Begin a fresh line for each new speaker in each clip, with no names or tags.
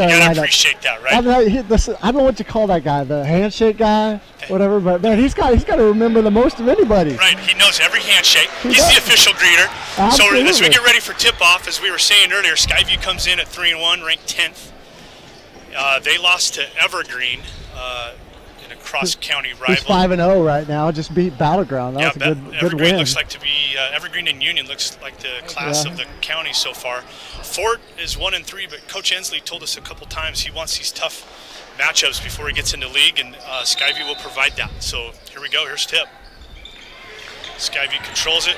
gotta appreciate that, right?
I don't know what you call that guy, the handshake guy, whatever. But man, he's got to remember the most of anybody.
Right, he knows every handshake. He's the official greeter.
Absolutely.
So as we get ready for tip-off, as we were saying earlier, Skyview comes in at 3-1, ranked 10th. They lost to Evergreen in a cross-county rival.
He's 5-0 right now. Just beat Battleground. That was a good
Evergreen
win.
looks like to be Evergreen and Union looks like the class of the county so far. Fort is 1-3, but Coach Ensley told us a couple times he wants these tough matchups before he gets into league, and Skyview will provide that. So here we go. Here's tip. Skyview controls it.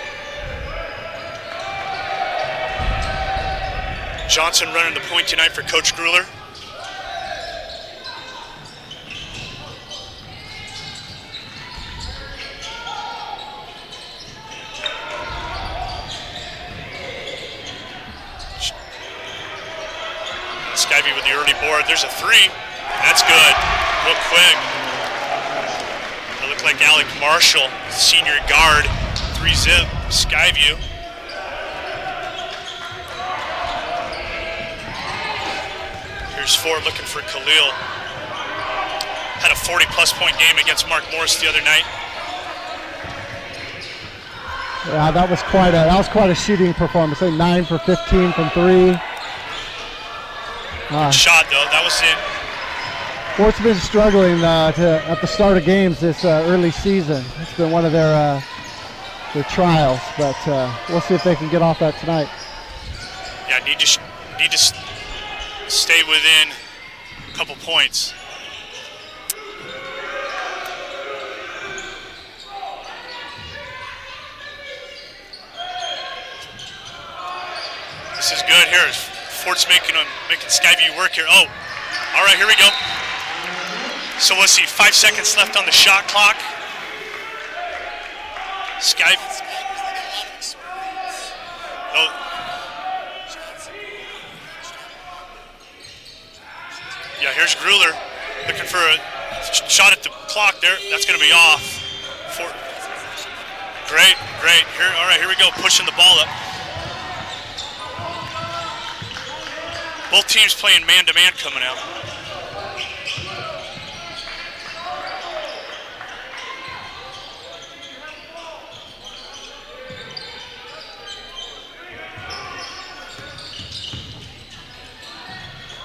Johnson running the point tonight for Coach Grueller. Skyview with the early board. There's a three. That's good. Real quick. That looked like Alec Marshall, senior guard. 3-zip. Skyview. Here's Ford looking for Khalil. Had a 40-plus point game against Mark Morris the other night.
Yeah, that was quite a shooting performance. 9 for 15 from 3.
Shot though, that was in.
Fort's been struggling at the start of games this early season. It's been one of their trials, but we'll see if they can get off that tonight.
Yeah, need to stay within a couple points. This is good here. Fort's making Skyview work here. Oh, all right, here we go. So let's see, 5 seconds left on the shot clock. Skyview. Oh. Yeah, here's Grueller looking for a shot at the clock there. That's going to be off. Great. Here, all right, here we go, pushing the ball up. Both teams playing man-to-man coming out.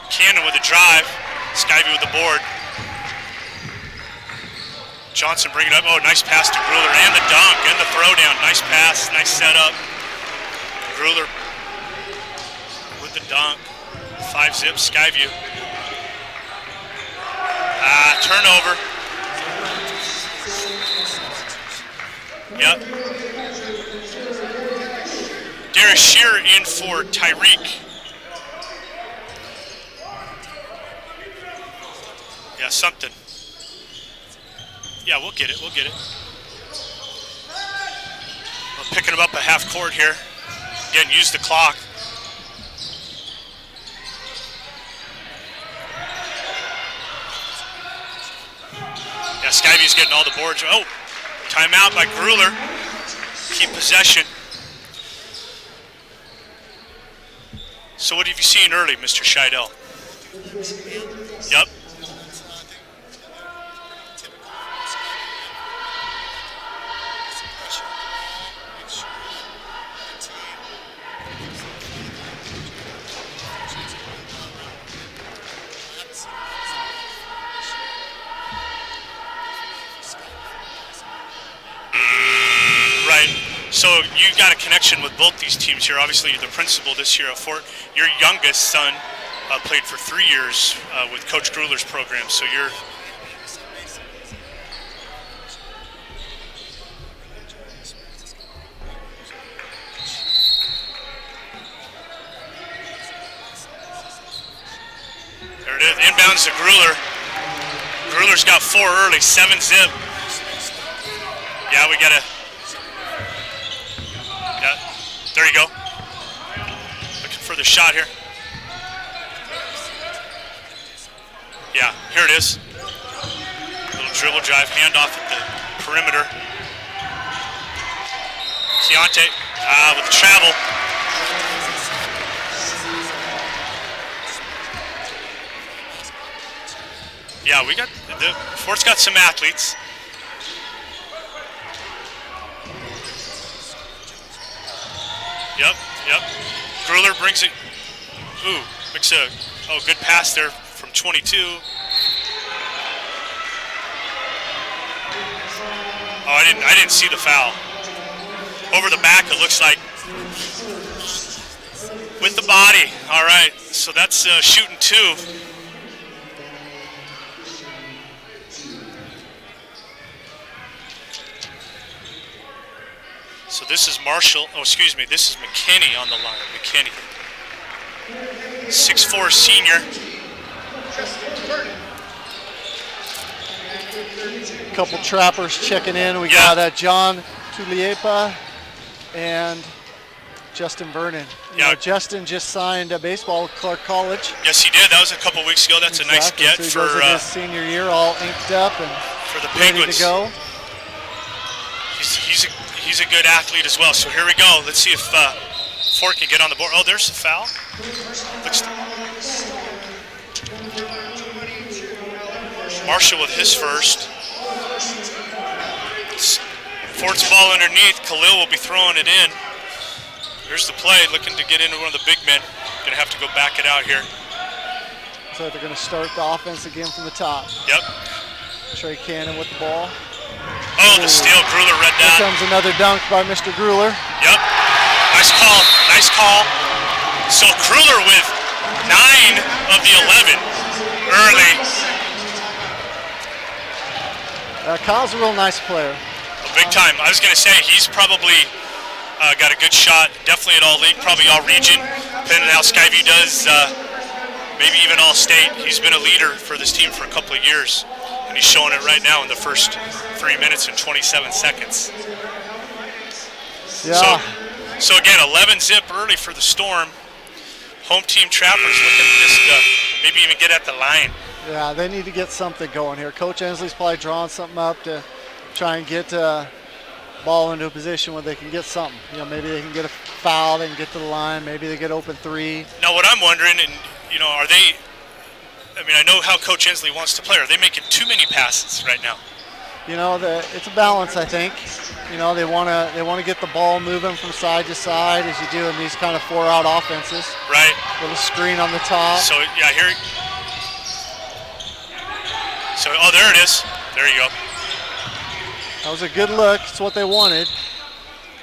Cannon with a drive. Skyview with the board. Johnson bringing it up. Oh, nice pass to Grueller and the dunk and the throwdown. Nice pass, nice setup. Grueller with the dunk. 5-zip, Skyview. Turnover. Yep. Darius Shearer in for Tyreek. Yeah, something. Yeah, we'll get it. We're picking him up at half court here. Again, use the clock. Yeah, Skyview's getting all the boards. Oh, timeout by Grueller. Keep possession. So what have you seen early, Mr. Scheidel? Yep. So you got a connection with both these teams here. Obviously, you're the principal this year at Fort. Your youngest son played for 3 years with Coach Grueller's program. So you're. There it is. Inbounds to Grueller. Grueller's got 4 early. 7-zip. Yeah, we got to. There you go. Looking for the shot here. Yeah, here it is. Little dribble drive, handoff at the perimeter. Keontae with the travel. Yeah, Fort's got some athletes. Yep. Gruler brings it. Ooh, makes a good pass there from 22. Oh, I didn't see the foul. Over the back, it looks like. With the body. All right, so that's shooting 2. So this is Marshall. Oh, excuse me. This is McKinney on the line. McKinney, 6'4" senior.
Couple trappers checking in. We got John Tuliepa and Justin Vernon. You know, Justin just signed baseball at Clark College.
Yes, he did. That was a couple weeks ago. That's
exactly.
A nice get
so he goes into his senior year, all inked up and
for the
ready
Penguins
to go.
He's a good athlete as well. So here we go. Let's see if Fort can get on the board. Oh, there's a foul. Marshall with his first. Fort's ball underneath. Khalil will be throwing it in. Here's the play, looking to get into one of the big men. Gonna have to go back it out here.
So they're gonna start the offense again from the top.
Yep.
Trey Cannon with the ball.
Oh, the steal, Gruler read that.
Here comes another dunk by Mr. Gruler.
Yep, nice call. So Gruler with 9 of the 11 early.
Kyle's a real nice player.
Big time. I was gonna say, he's probably got a good shot, definitely at all league, probably all region, depending on how Skyview does, maybe even all state. He's been a leader for this team for a couple of years, and he's showing it right now in the first 3 minutes and 27 seconds.
Yeah.
So again, 11 zip early for the Storm. Home team Trappers looking to just maybe even get at the line.
Yeah, they need to get something going here. Coach Ensley's probably drawing something up to try and get ball into a position where they can get something. You know, maybe they can get a foul, they can get to the line, maybe they get open 3.
Now what I'm wondering, and you know, are they, I mean, I know how Coach Ensley wants to play. Are they making too many passes right now?
You know, it's a balance, I think. You know, they want to get the ball moving from side to side as you do in these kind of 4-out offenses.
Right.
Little screen on the top.
So yeah, here. So there it is. There you go.
That was a good look. It's what they wanted.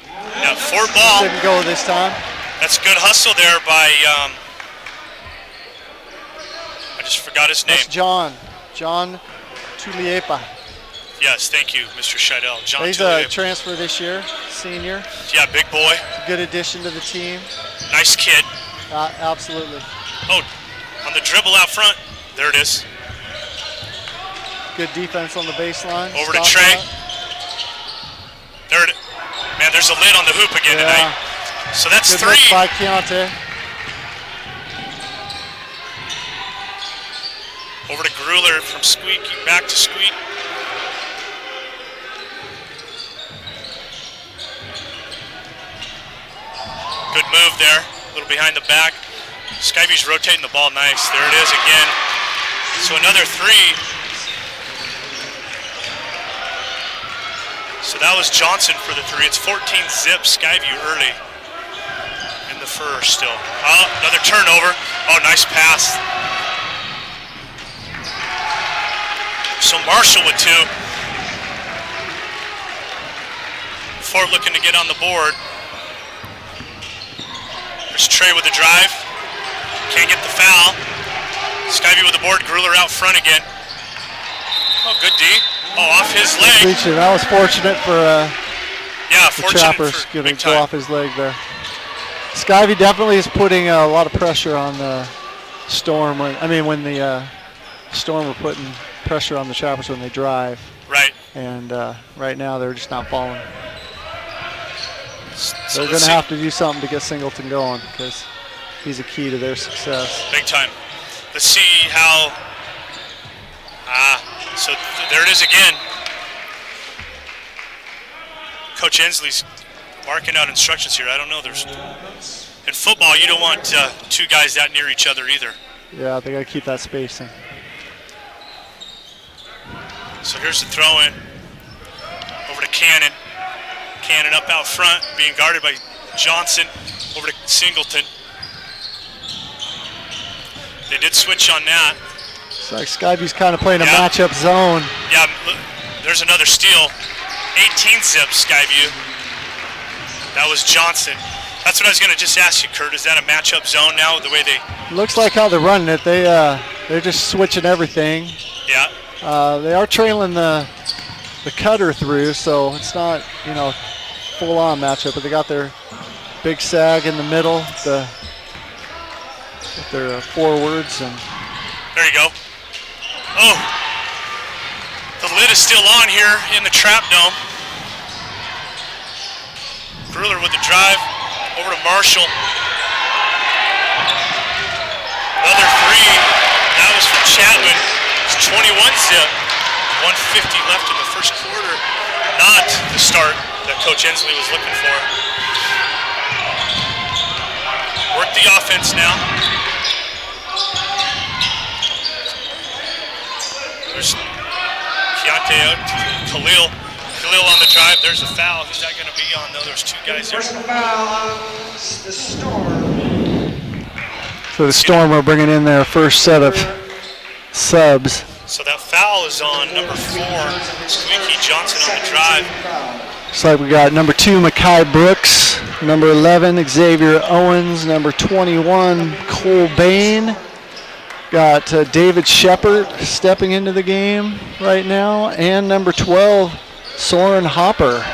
Yeah, Fort ball.
Didn't go this time.
That's good hustle there by. I just forgot his name.
That's John Tuliepa.
Yes, thank you, Mr. Scheidel. John
He's
Tuliepa.
a transfer this year, senior.
Yeah, big boy.
Good addition to the team.
Nice kid.
Absolutely.
Oh, on the dribble out front. There it is.
Good defense on the baseline.
Over to Trey. There it is. Man, there's a lid on the hoop again tonight. So that's
good
3.
Look by Keontae.
Over to Gruler from Squeak, back to Squeak. Good move there, a little behind the back. Skyview's rotating the ball nice. There it is again. So another 3. So that was Johnson for the 3. It's 14 zip, Skyview early in the first still. Oh, another turnover. Oh, nice pass. So Marshall with 2. Fort looking to get on the board. There's Trey with the drive. Can't get the foul. Skyview with the board. Gruler out front again. Oh, good D. Oh, off his leg.
That was fortunate for
fortunate
Trappers
for
going to go off his leg there. Skyview definitely is putting a lot of pressure on the Storm. When the Storm were putting pressure on the Trappers when they drive.
Right.
And right now they're just not falling.
So
they're going to have to do something to get Singleton going because he's a key to their success.
Big time. Let's see how. So there it is again. Coach Ensley's marking out instructions here. I don't know. In football, you don't want 2 guys that near each other either.
Yeah, they got to keep that spacing.
So here's the throw-in over to Cannon. Cannon up out front, being guarded by Johnson. Over to Singleton. They did switch on that.
It's like Skyview's kind of playing a matchup zone.
Yeah, there's another steal. 18-zip Skyview. That was Johnson. That's what I was going to just ask you, Kurt. Is that a matchup zone now, the way they...
Looks like how they're running it. They're just switching everything.
Yeah.
They are trailing the cutter through, so it's not, full-on matchup, but they got their big sag in the middle with their forwards. And
there you go. Oh, the lid is still on here in the trap dome. Gruller with the drive over to Marshall. Another three. That was from Chapman. It's 21-zip. 150 left in the first quarter. Not the start that Coach Ensley was looking for. Work the offense now. There's Keontae out to Khalil. Khalil on the drive. There's a foul. Who's that going to be on? No, there's two guys here.
Personal foul on the Storm.
So the Storm are bringing in their first set of subs.
So that foul is on number 4, Squeaky Johnson on the drive.
Looks like we got number 2, Makai Brooks, number 11, Xavier Owens, number 21, Cole Bain. Got David Shepard stepping into the game right now, and number 12, Soren Hopper.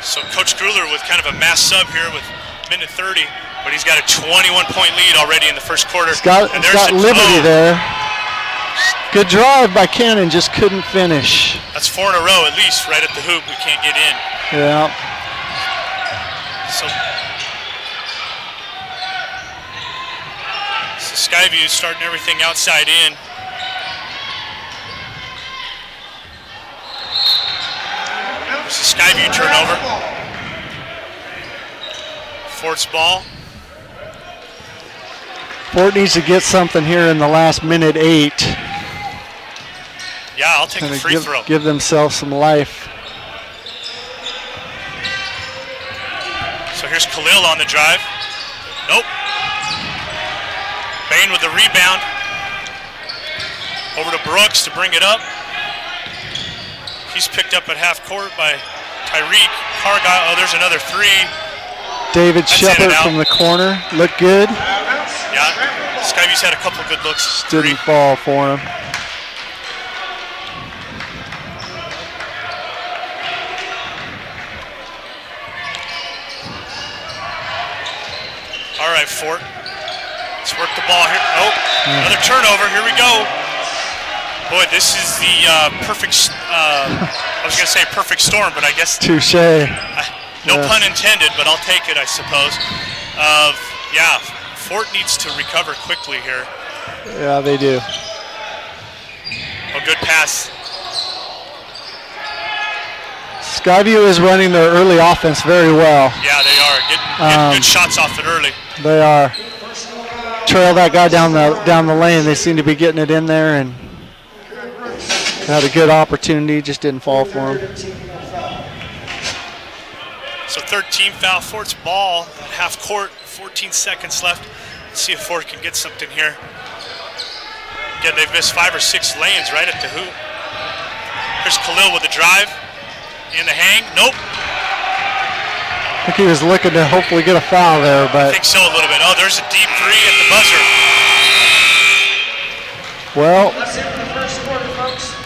So Coach Gruller with kind of a mass sub here with minute 30, but he's got a 21-point lead already in the first quarter.
He's got Liberty there. Good drive by Cannon, just couldn't finish.
That's 4 in a row at least, right at the hoop. We can't get in.
Yeah.
So Skyview starting everything outside in. There's a Skyview turnover. Fort's ball.
Fort needs to get something here in the last minute 8.
Yeah, I'll take a free throw.
Give themselves some life.
So here's Khalil on the drive. Nope. Bain with the rebound. Over to Brooks to bring it up. He's picked up at half court by Tyreek. Cargyle, there's another 3.
David Shepard from the corner, looked good.
Yeah, Skyview's had a couple good looks.
Didn't fall for him.
All right, Fort. Let's work the ball here. Oh, another turnover. Here we go. Boy, this is the perfect, I was going to say perfect storm, but I guess.
Touche.
No pun intended, but I'll take it, I suppose. Yeah, Fort needs to recover quickly here.
Yeah, they do.
A good pass.
Skyview is running their early offense very well.
Yeah, they are getting good shots off it early.
They are. Trail that guy down the lane. They seem to be getting it in there, and had a good opportunity, just didn't fall for him.
So third team foul. Fort's ball at half court. 14 seconds left. Let's see if Fort can get something here. Again, they've missed 5 or 6 lanes right at the hoop. Here's Khalil with the drive. And the hang. Nope.
I think he was looking to hopefully get a foul there, but.
I think so a little bit. Oh, there's a deep 3 at the buzzer.
Well.
That's it for the first quarter, folks.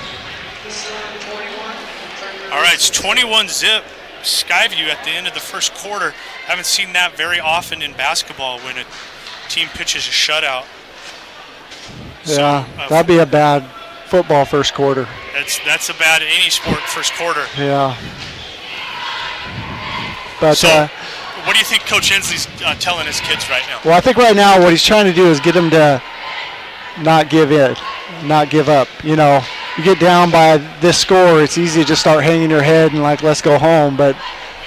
This is 21.
All right, it's 21-zip. Skyview at the end of the first quarter. Haven't seen that very often in basketball when a team pitches a shutout.
Yeah, so, that'd be a bad football first quarter.
That's a bad any sport first quarter.
Yeah. But
so, what do you think Coach Ensley's telling his kids right now?
Well, I think right now what he's trying to do is get them to not give in, not give up. You know, you get down by this score, it's easy to just start hanging your head and like, let's go home. But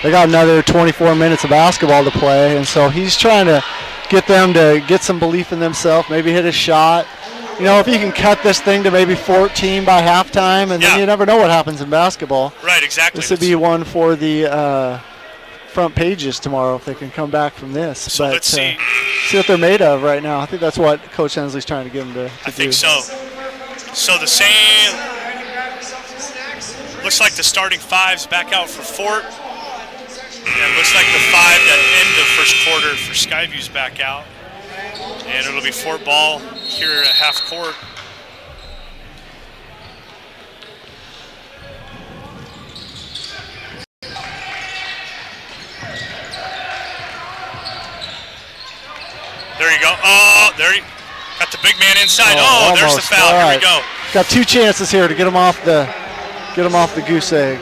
they got another 24 minutes of basketball to play, and so he's trying to get them to get some belief in themselves, maybe hit a shot, You know, if you can cut this thing to maybe 14 by halftime, and then you never know what happens in basketball.
Right, exactly.
This would be one for the front pages tomorrow if they can come back from this.
So
but
let's see
what they're made of right now. I think that's what Coach Hensley's trying to get them to do.
I think so. So the same. Looks like the starting five's back out for Fort. And looks like the five that end the first quarter for Skyview's back out. And it'll be Fort ball here at half court. There you go. Oh, there you got the big man inside. Oh, there's the foul. Here we go.
Got 2 chances here to get him off the goose egg.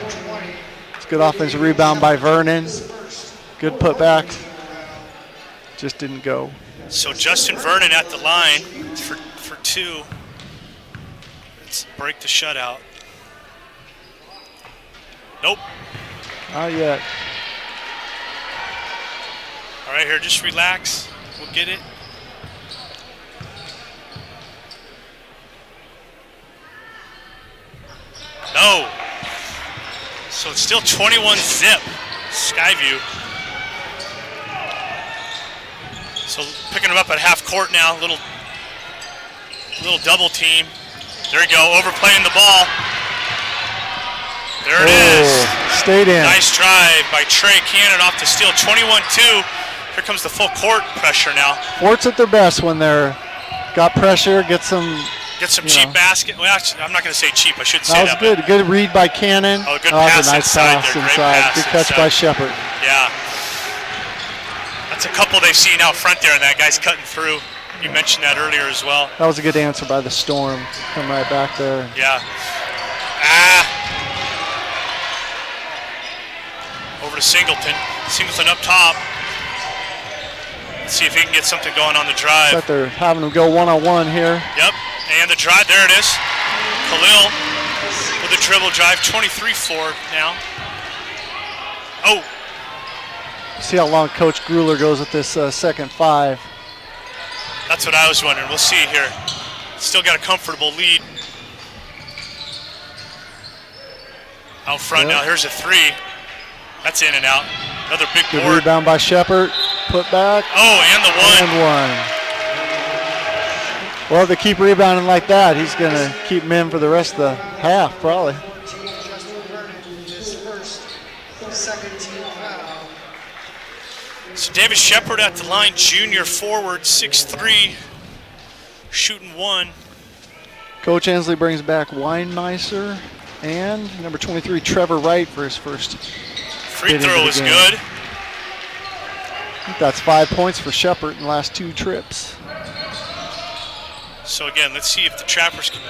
It's a good offensive rebound by Vernon. Good putback. Just didn't go.
So Justin Vernon at the line for 2. Let's break the shutout. Nope.
Not yet.
All right, here, just relax. We'll get it. No. So it's still 21-zip, Skyview. So picking him up at half court now, little double team. There you go, overplaying the ball. There it is.
Stayed in.
Nice drive by Trey Cannon off the steal, 21-2. Here comes the full court pressure now.
Fort's at their best when they're got pressure, get some
cheap basket. Well, actually, I'm not going to say cheap. I should say that.
That was good. Good read by Cannon.
Oh, good pass
nice
inside.
Pass
there.
inside.
Pass
good catch by Shepard.
Yeah. That's a couple they've seen out front there, and that guy's cutting through. You mentioned that earlier as well.
That was a good answer by the Storm. Come right back there.
Yeah. Over to Singleton. Singleton up top. Let's see if he can get something going on the drive.
But they're having them go one-on-one here.
Yep. And the drive, there it is. Khalil with a dribble drive, 23-4 now. Oh.
See how long Coach Grueller goes with this second 5.
That's what I was wondering. We'll see here. Still got a comfortable lead. Out front now, here's a 3. That's in and out. Another big
good
board.
Rebound by Shepard. Put back.
Oh, and the 1.
And 1. Well, if they keep rebounding like that, he's going to keep them in for the rest of the half, probably.
So David Shepard at the line, junior forward, 6'3", shooting 1.
Coach Hensley brings back Weinmeister and number 23, Trevor Wright, for his first
free throw is good.
I think that's 5 points for Shepard in the last 2 trips.
So again, let's see if the Trappers can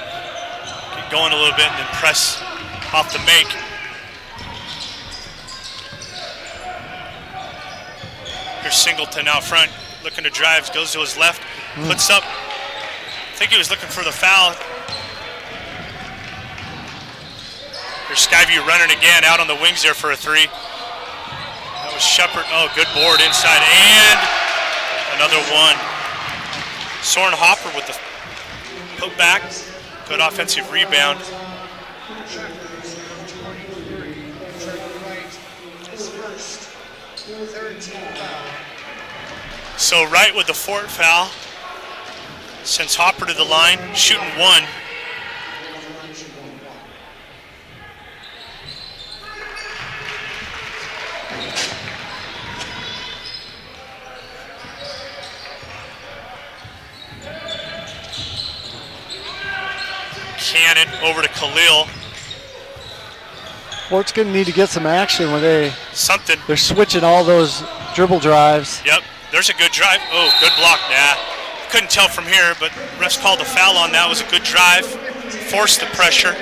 get going a little bit and then press off the make. Here's Singleton out front, looking to drive, goes to his left, puts up. I think he was looking for the foul. Here's Skyview running again, out on the wings there for a 3. That was Shepard. Oh, good board inside, and another 1. Soren Hopper with the put back. Good offensive rebound. So Wright with the 4th foul. Sends Hopper to the line, shooting 1. Cannon over to Khalil.
Fort's going to need to get some action when they're switching all those dribble drives.
Yep, there's a good drive. Oh, good block. Nah, couldn't tell from here, but refs called the foul on that. Was a good drive. Forced the pressure.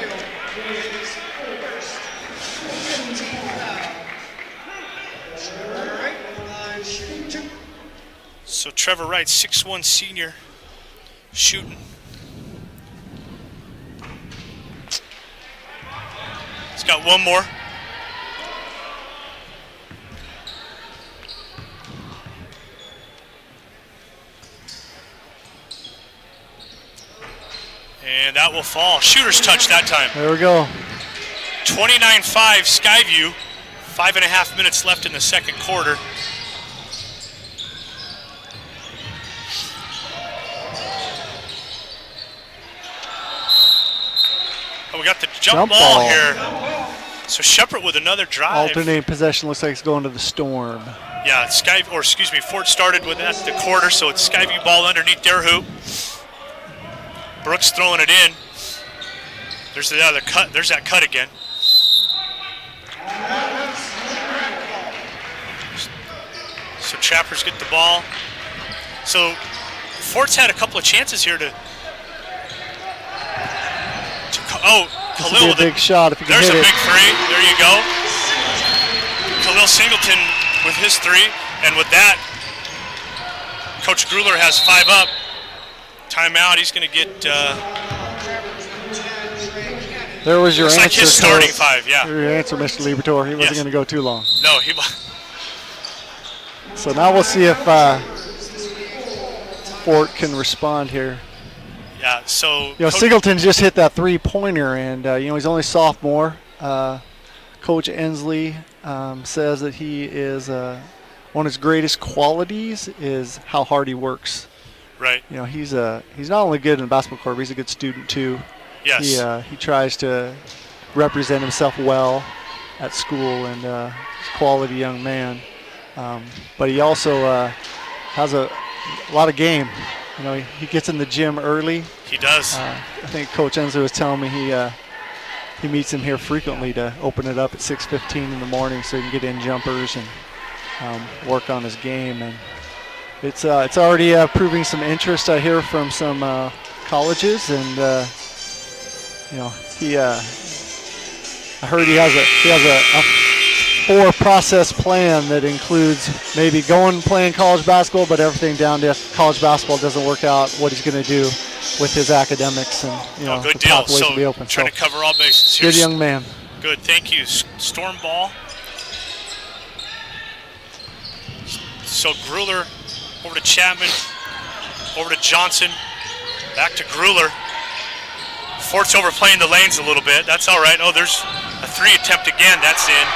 So Trevor Wright, 6'1" senior, shooting. He's got one more. And that will fall. Shooter's touch that time.
There we go.
29-5 Skyview. 5.5 minutes left in the second quarter. Oh, we got the jump ball here. So Shepherd with another drive.
Alternating possession looks like it's going to the Storm.
Yeah, Ford started with that the quarter, so it's Skyview ball underneath their hoop. Brooks throwing it in. There's the other cut. There's that cut again. So Chappers get the ball. So Fort's had a couple of chances here to Khalil
with a big shot if you can
there's
hit
a
it.
big three. There you go. Khalil Singleton with his three, and with that, Coach Gruler has 5 up. Timeout. He's going to get.
There was your answer.
Like his starting 5. Yeah.
Your answer, Mr. Libertor. He wasn't going to go too long.
No, he.
So now we'll see if Fort can respond here.
Yeah, so
Singleton just hit that 3-pointer, and he's only sophomore. Coach Ensley says that he is one of his greatest qualities is how hard he works.
Right.
He's not only good in the basketball court, but he's a good student too.
Yes.
He tries to represent himself well at school, and he's a quality young man. But he also has a lot of game. He gets in the gym early.
He does.
I think Coach Enzo was telling me he meets him here frequently to open it up at 6:15 in the morning so he can get in jumpers and work on his game. And it's already proving some interest, I hear, from some colleges. And I heard he has a 4-process plan that includes maybe playing college basketball, but everything down to if college basketball doesn't work out, what he's going to do with his academics and
good
the
deal.
pathways
So
to be open.
trying to cover all bases.
Good young man.
Good, thank you. Storm ball. So Gruler over to Chapman, over to Johnson, back to Gruler. Fort's overplaying the lanes a little bit. That's all right. Oh, there's a 3 attempt again. That's in.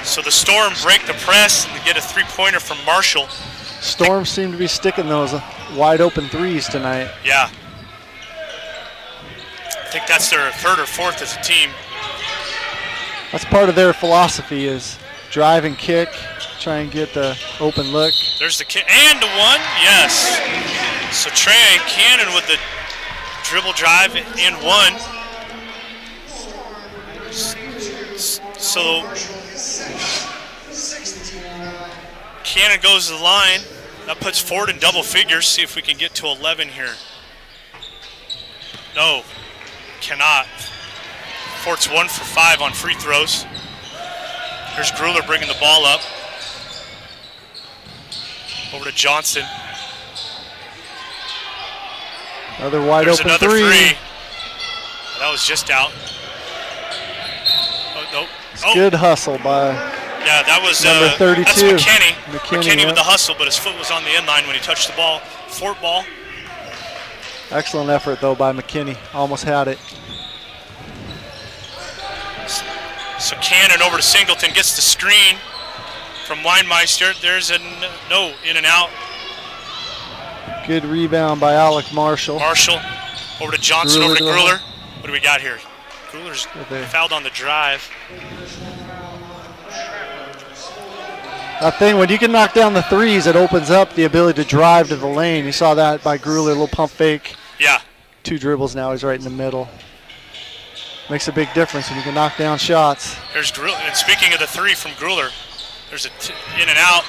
So the Storm break the press and get a 3-pointer from Marshall.
Storm seem to be sticking those wide open threes tonight.
Yeah. I think that's their 3rd or 4th as a team.
That's part of their philosophy is drive and kick, try and get the open look.
There's the kick and the one, yes. So Trey Cannon with the dribble drive and one. So Cannon goes to the line. That puts Ford in double figures. See if we can get to 11 here. No, cannot. Ford's 1 for 5 on free throws. Here's Gruler bringing the ball up. Over to Johnson.
Another wide
There's
open
another
three.
That was just out. Oh, nope.
Good hustle by
yeah, that was
number 32.
That's McKinney
yeah.
with the hustle, but his foot was on the end line when he touched the ball. Fort ball.
Excellent effort though by McKinney. Almost had it.
So Cannon over to Singleton, gets the screen from Weinmeister. There's a no in and out.
Good rebound by Alec Marshall.
Marshall over to Johnson, over to Gruler.
Gruler.
What do we got here? Gruler's fouled on the drive.
That thing, when you can knock down the threes, it opens up the ability to drive to the lane. You saw that by Gruler, a little pump fake.
Yeah.
2 dribbles now, he's right in the middle. Makes a big difference when you can knock down shots.
Here's Gruler, and speaking of the 3 from Gruler, there's in and out.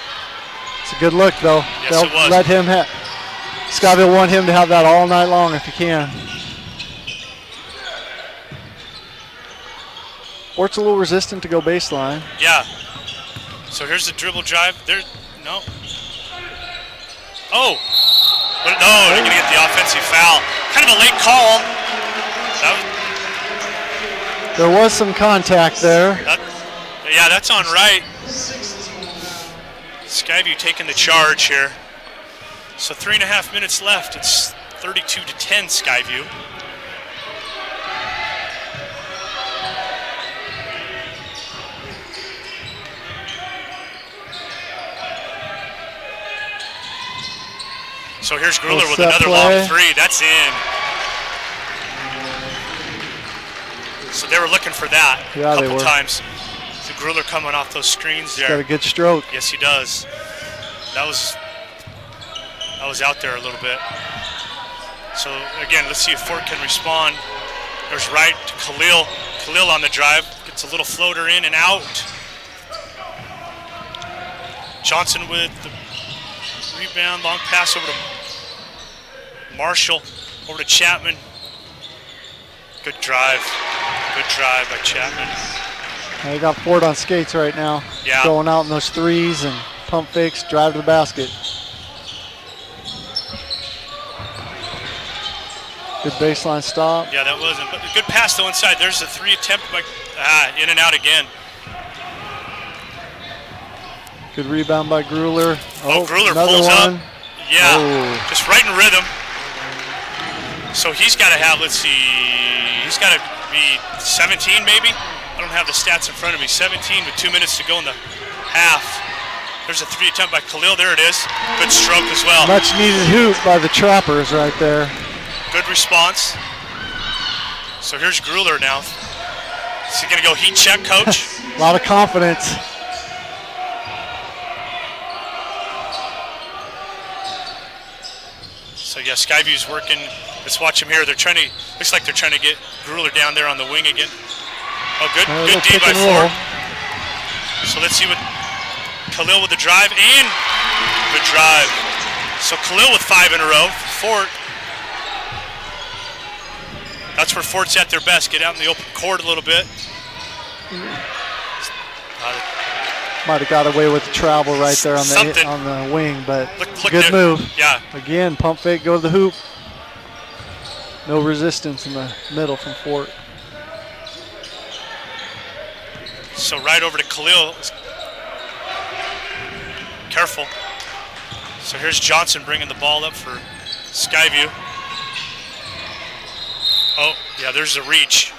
It's a good look though.
Yes,
They'll
it was.
let him Skyview want him to have that all night long if he can. Fort's a little resistant to go baseline.
Yeah. So here's the dribble drive. There, no. Oh. But no, they're going to get the offensive foul. Kind of a late call.
There was some contact there.
Yeah, that's on right. Skyview taking the charge here. So 3.5 minutes left. It's 32-10 Skyview. So here's Gruler with another long three. That's in. So they were looking for that a couple times. So Gruler coming off those screens there.
He's got a good stroke.
Yes, he does. That was out there a little bit. So again, let's see if Fort can respond. There's right to Khalil. Khalil on the drive. Gets a little floater in and out. Johnson with the rebound. Long pass over to Marshall. Over to Chapman. Good drive. Good drive by Chapman.
They got Ford on skates right now.
Yeah.
Going out in those threes and pump fakes, drive to the basket. Good baseline stop.
Yeah, that wasn't. But good pass though inside. There's the three attempt by in and out again.
Good rebound by Gruler.
Oh, Gruler pulls up. Yeah, just right in rhythm. So he's got to have, let's see, he's got to be 17 maybe? I don't have the stats in front of me. 17 with 2 minutes to go in the half. There's a three attempt by Khalil. There it is. Good stroke as well.
Much needed hoop by the Trappers right there.
Good response. So here's Gruler now. Is he going to go heat check, coach?
A lot of confidence.
So yeah, Skyview's working. Let's watch him here. They're trying to, looks like they're trying to get Gruler down there on the wing again. Oh, good D by Ford. So let's see what Khalil with the drive and good drive. So Khalil with 5 in a row. Fort. That's where Fort's at their best. Get out in the open court a little bit.
Might have got away with the travel right there on the wing, but
look
good move.
Yeah.
Again, pump fake, go to the hoop. No resistance in the middle from Fort.
So right over to Khalil. Careful. So here's Johnson bringing the ball up for Skyview. Oh, yeah, there's a reach.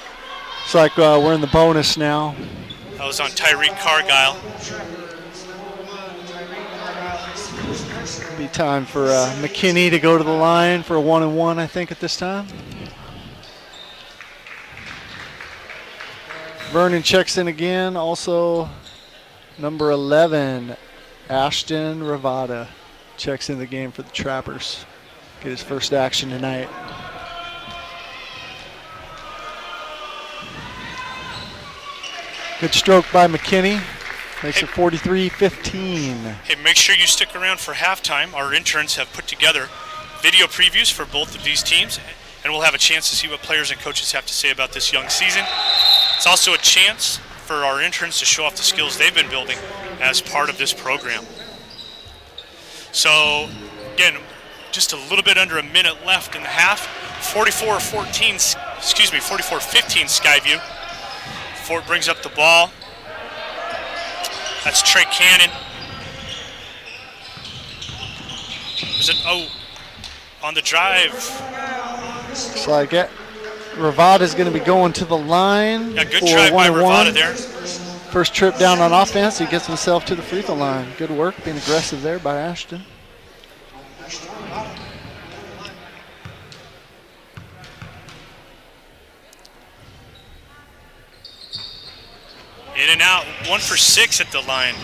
It's like we're in the bonus now.
That was on Tyreek Cargile.
Be time for McKinney to go to the line for a 1-and-1, I think, at this time. Vernon checks in again. Also, number 11, Ashton Ravada, checks in the game for the Trappers. Get his first action tonight. Good stroke by McKinney. Makes it 43-15.
Hey, make sure you stick around for halftime. Our interns have put together video previews for both of these teams, and we'll have a chance to see what players and coaches have to say about this young season. It's also a chance for our interns to show off the skills they've been building as part of this program. So, again, just a little bit under a minute left in the half. 44-15 Skyview. Fort brings up the ball. That's Trey Cannon. Is it, on the drive.
Looks like it. Ravada's going to be going to the line.
Yeah, good drive by Ravada there.
First trip down on offense, he gets himself to the free throw line. Good work, being aggressive there by Ashton.
In and out, 1 for 6 at the line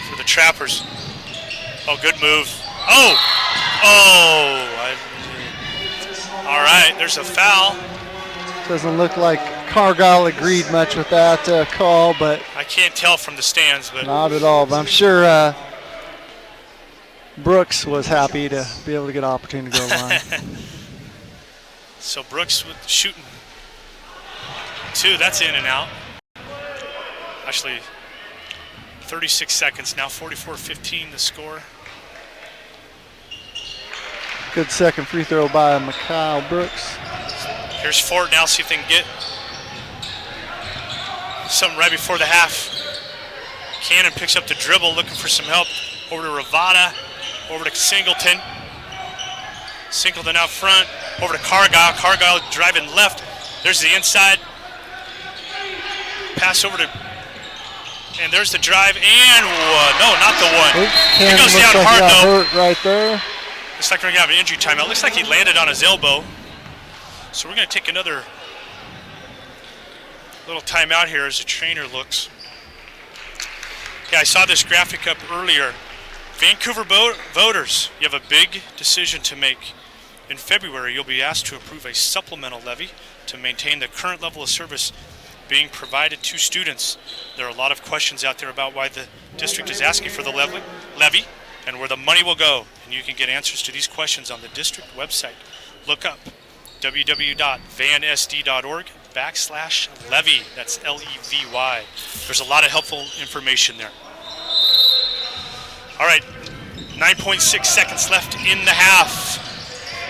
for the Trappers. Oh, good move. All right, there's a foul.
Doesn't look like Cargile agreed much with that call, but
I can't tell from the stands, but
not at all. But I'm sure Brooks was happy to be able to get an opportunity to go to the line.
So Brooks with shooting 2. That's in and out. Actually, 36 seconds now, 44-15 the score.
Good second free throw by Mikhail Brooks.
Here's Fort now, see if they can get something right before the half. Cannon picks up the dribble, looking for some help. Over to Ravada, over to Singleton. Singleton out front, over to Cargyle. Cargyle driving left. There's the inside. Pass over to, and there's the drive, and no, not the one. He goes down
like
hard, though.
Hurt right there.
Looks like we're going to have an injury timeout. Looks like he landed on his elbow. So we're going to take another little timeout here as the trainer looks. Okay, I saw this graphic up earlier. Vancouver voters, you have a big decision to make. In February, you'll be asked to approve a supplemental levy to maintain the current level of service being provided to students. There are a lot of questions out there about why the district is asking for the levy and where the money will go. And you can get answers to these questions on the district website. Look up www.vansd.org/levy. That's Levy. There's a lot of helpful information there. All right, 9.6 seconds left in the half.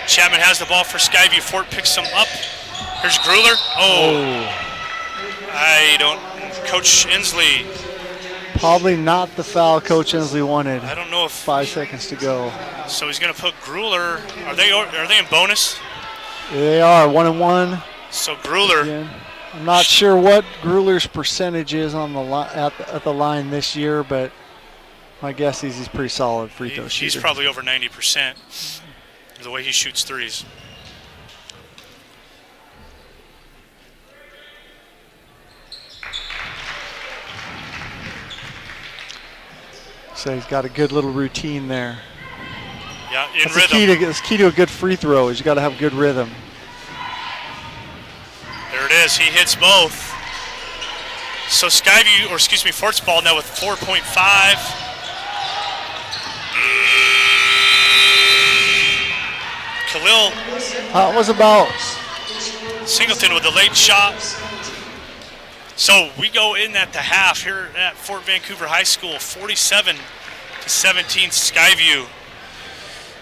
Chapman has the ball for Skyview. Fort picks him up. Here's Grueller. Coach Inslee.
Probably not the foul Coach Inslee wanted.
I don't know if
5 seconds to go.
So he's going to put Grueller. Are they in bonus?
They are 1-1.
So Grueller.
Again. I'm not sure what Grueller's percentage is on the at the line this year, but my guess is he's pretty solid free throw shooter.
He's probably over 90%. The way he shoots threes.
So he's got a good little routine there.
Yeah, in
That's
rhythm.
The key to a good free throw is you got to have good rhythm.
There it is. He hits both. So Fort's ball now with 4.5. Khalil.
How it was about
Singleton with the late shot. So we go in at the half here at Fort Vancouver High School, 47-17 Skyview.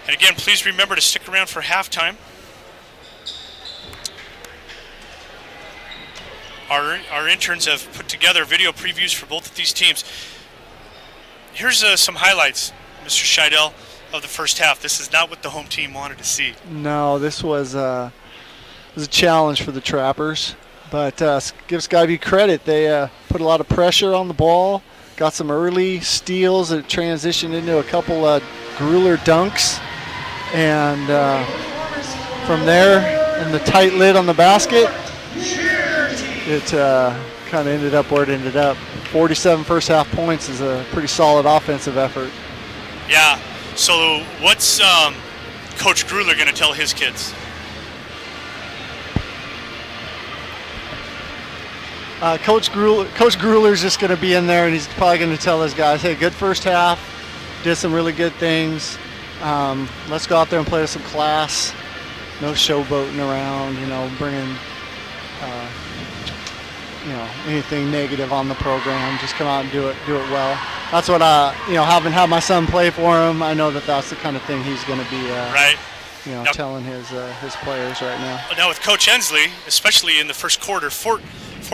And again, please remember to stick around for halftime. Our interns have put together video previews for both of these teams. Here's some highlights, Mr. Scheidel, of the first half. This is not what the home team wanted to see.
No, this was a challenge for the Trappers. But give Skyview credit. They put a lot of pressure on the ball, got some early steals that transitioned into a couple of Grueller dunks. And from there, and the tight lid on the basket, it kind of ended up where it ended up. 47 first half points is a pretty solid offensive effort.
Yeah. So what's Coach Grueller going to tell his kids?
Coach Grueller's just going to be in there, and he's probably going to tell his guys, hey, good first half, did some really good things. Let's go out there and play with some class. No showboating around, bringing anything negative on the program. Just come out and do it well. That's what having had my son play for him, I know that's the kind of thing he's going to be
right.
Now, telling his players right now.
Now with Coach Inslee, especially in the first quarter, Fort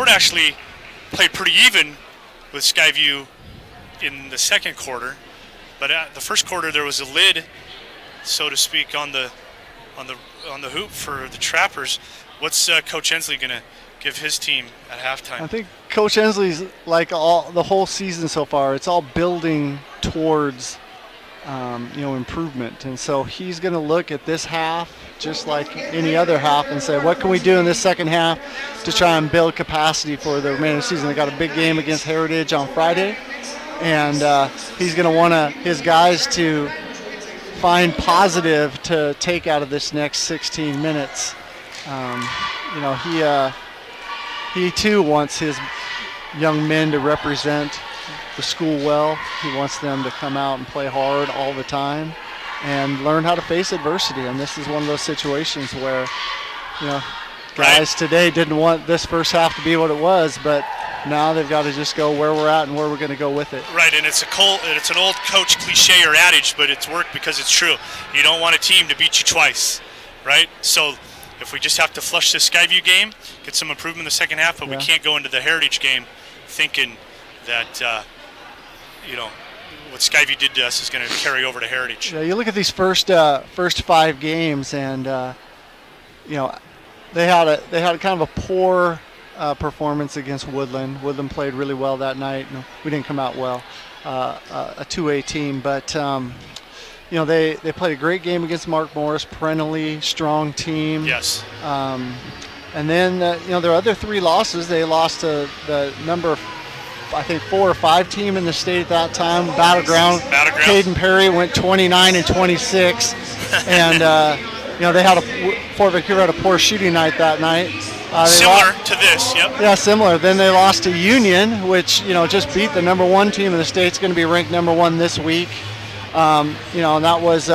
actually played pretty even with Skyview in the second quarter, but at the first quarter there was a lid, so to speak, on the hoop for the Trappers. What's Coach Inslee going to give his team at halftime?
I think Coach Inslee's like the whole season so far. It's all building towards improvement, and so he's going to look at this half just like any other half and say, what can we do in this second half to try and build capacity for the remainder of the season? They got a big game against Heritage on Friday, and he's going to want his guys to find positive to take out of this next 16 minutes. He too wants his young men to represent the school well. He wants them to come out and play hard all the time and learn how to face adversity. And this is one of those situations where, guys today didn't want this first half to be what it was, but now they've got to just go where we're at and where we're going to go with it.
Right, and it's an old coach cliche or adage, but it's worked because it's true. You don't want a team to beat you twice, right? So if we just have to flush this Skyview game, get some improvement in the second half, but we can't go into the Heritage game thinking that, what Skyview did to us is going to carry over to Heritage.
Yeah, you look at these first 5 games, and they had kind of a poor performance against Woodland. Woodland played really well that night. No, we didn't come out well, a 2A team, but they played a great game against Mark Morris, perennially strong team.
Yes.
And then their other 3 losses, they lost to the number, I think 4 or 5 team in the state at that time, Battleground. Caden Perry went 29-26, and they had Fort Vancouver had a poor shooting night that night.
Similar to this, yep.
Yeah, similar. Then they lost to Union, which just beat the number 1 team in the state. It's going to be ranked number 1 this week. And that was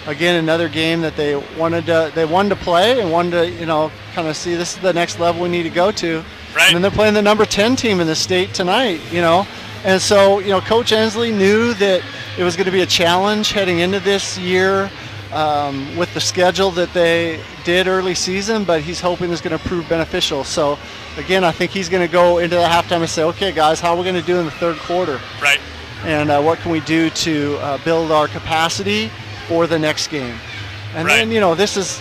again another game that they wanted to play and wanted to kind of see this is the next level we need to go to.
Right.
And then they're playing the number 10 team in the state tonight. And so Coach Ensley knew that it was going to be a challenge heading into this year. With the schedule that they did early season, but he's hoping it's going to prove beneficial. So, again, I think he's going to go into the halftime and say, okay, guys, how are we going to do in the third quarter?
Right.
And what can we do to build our capacity for the next game? And
right.
then, this is,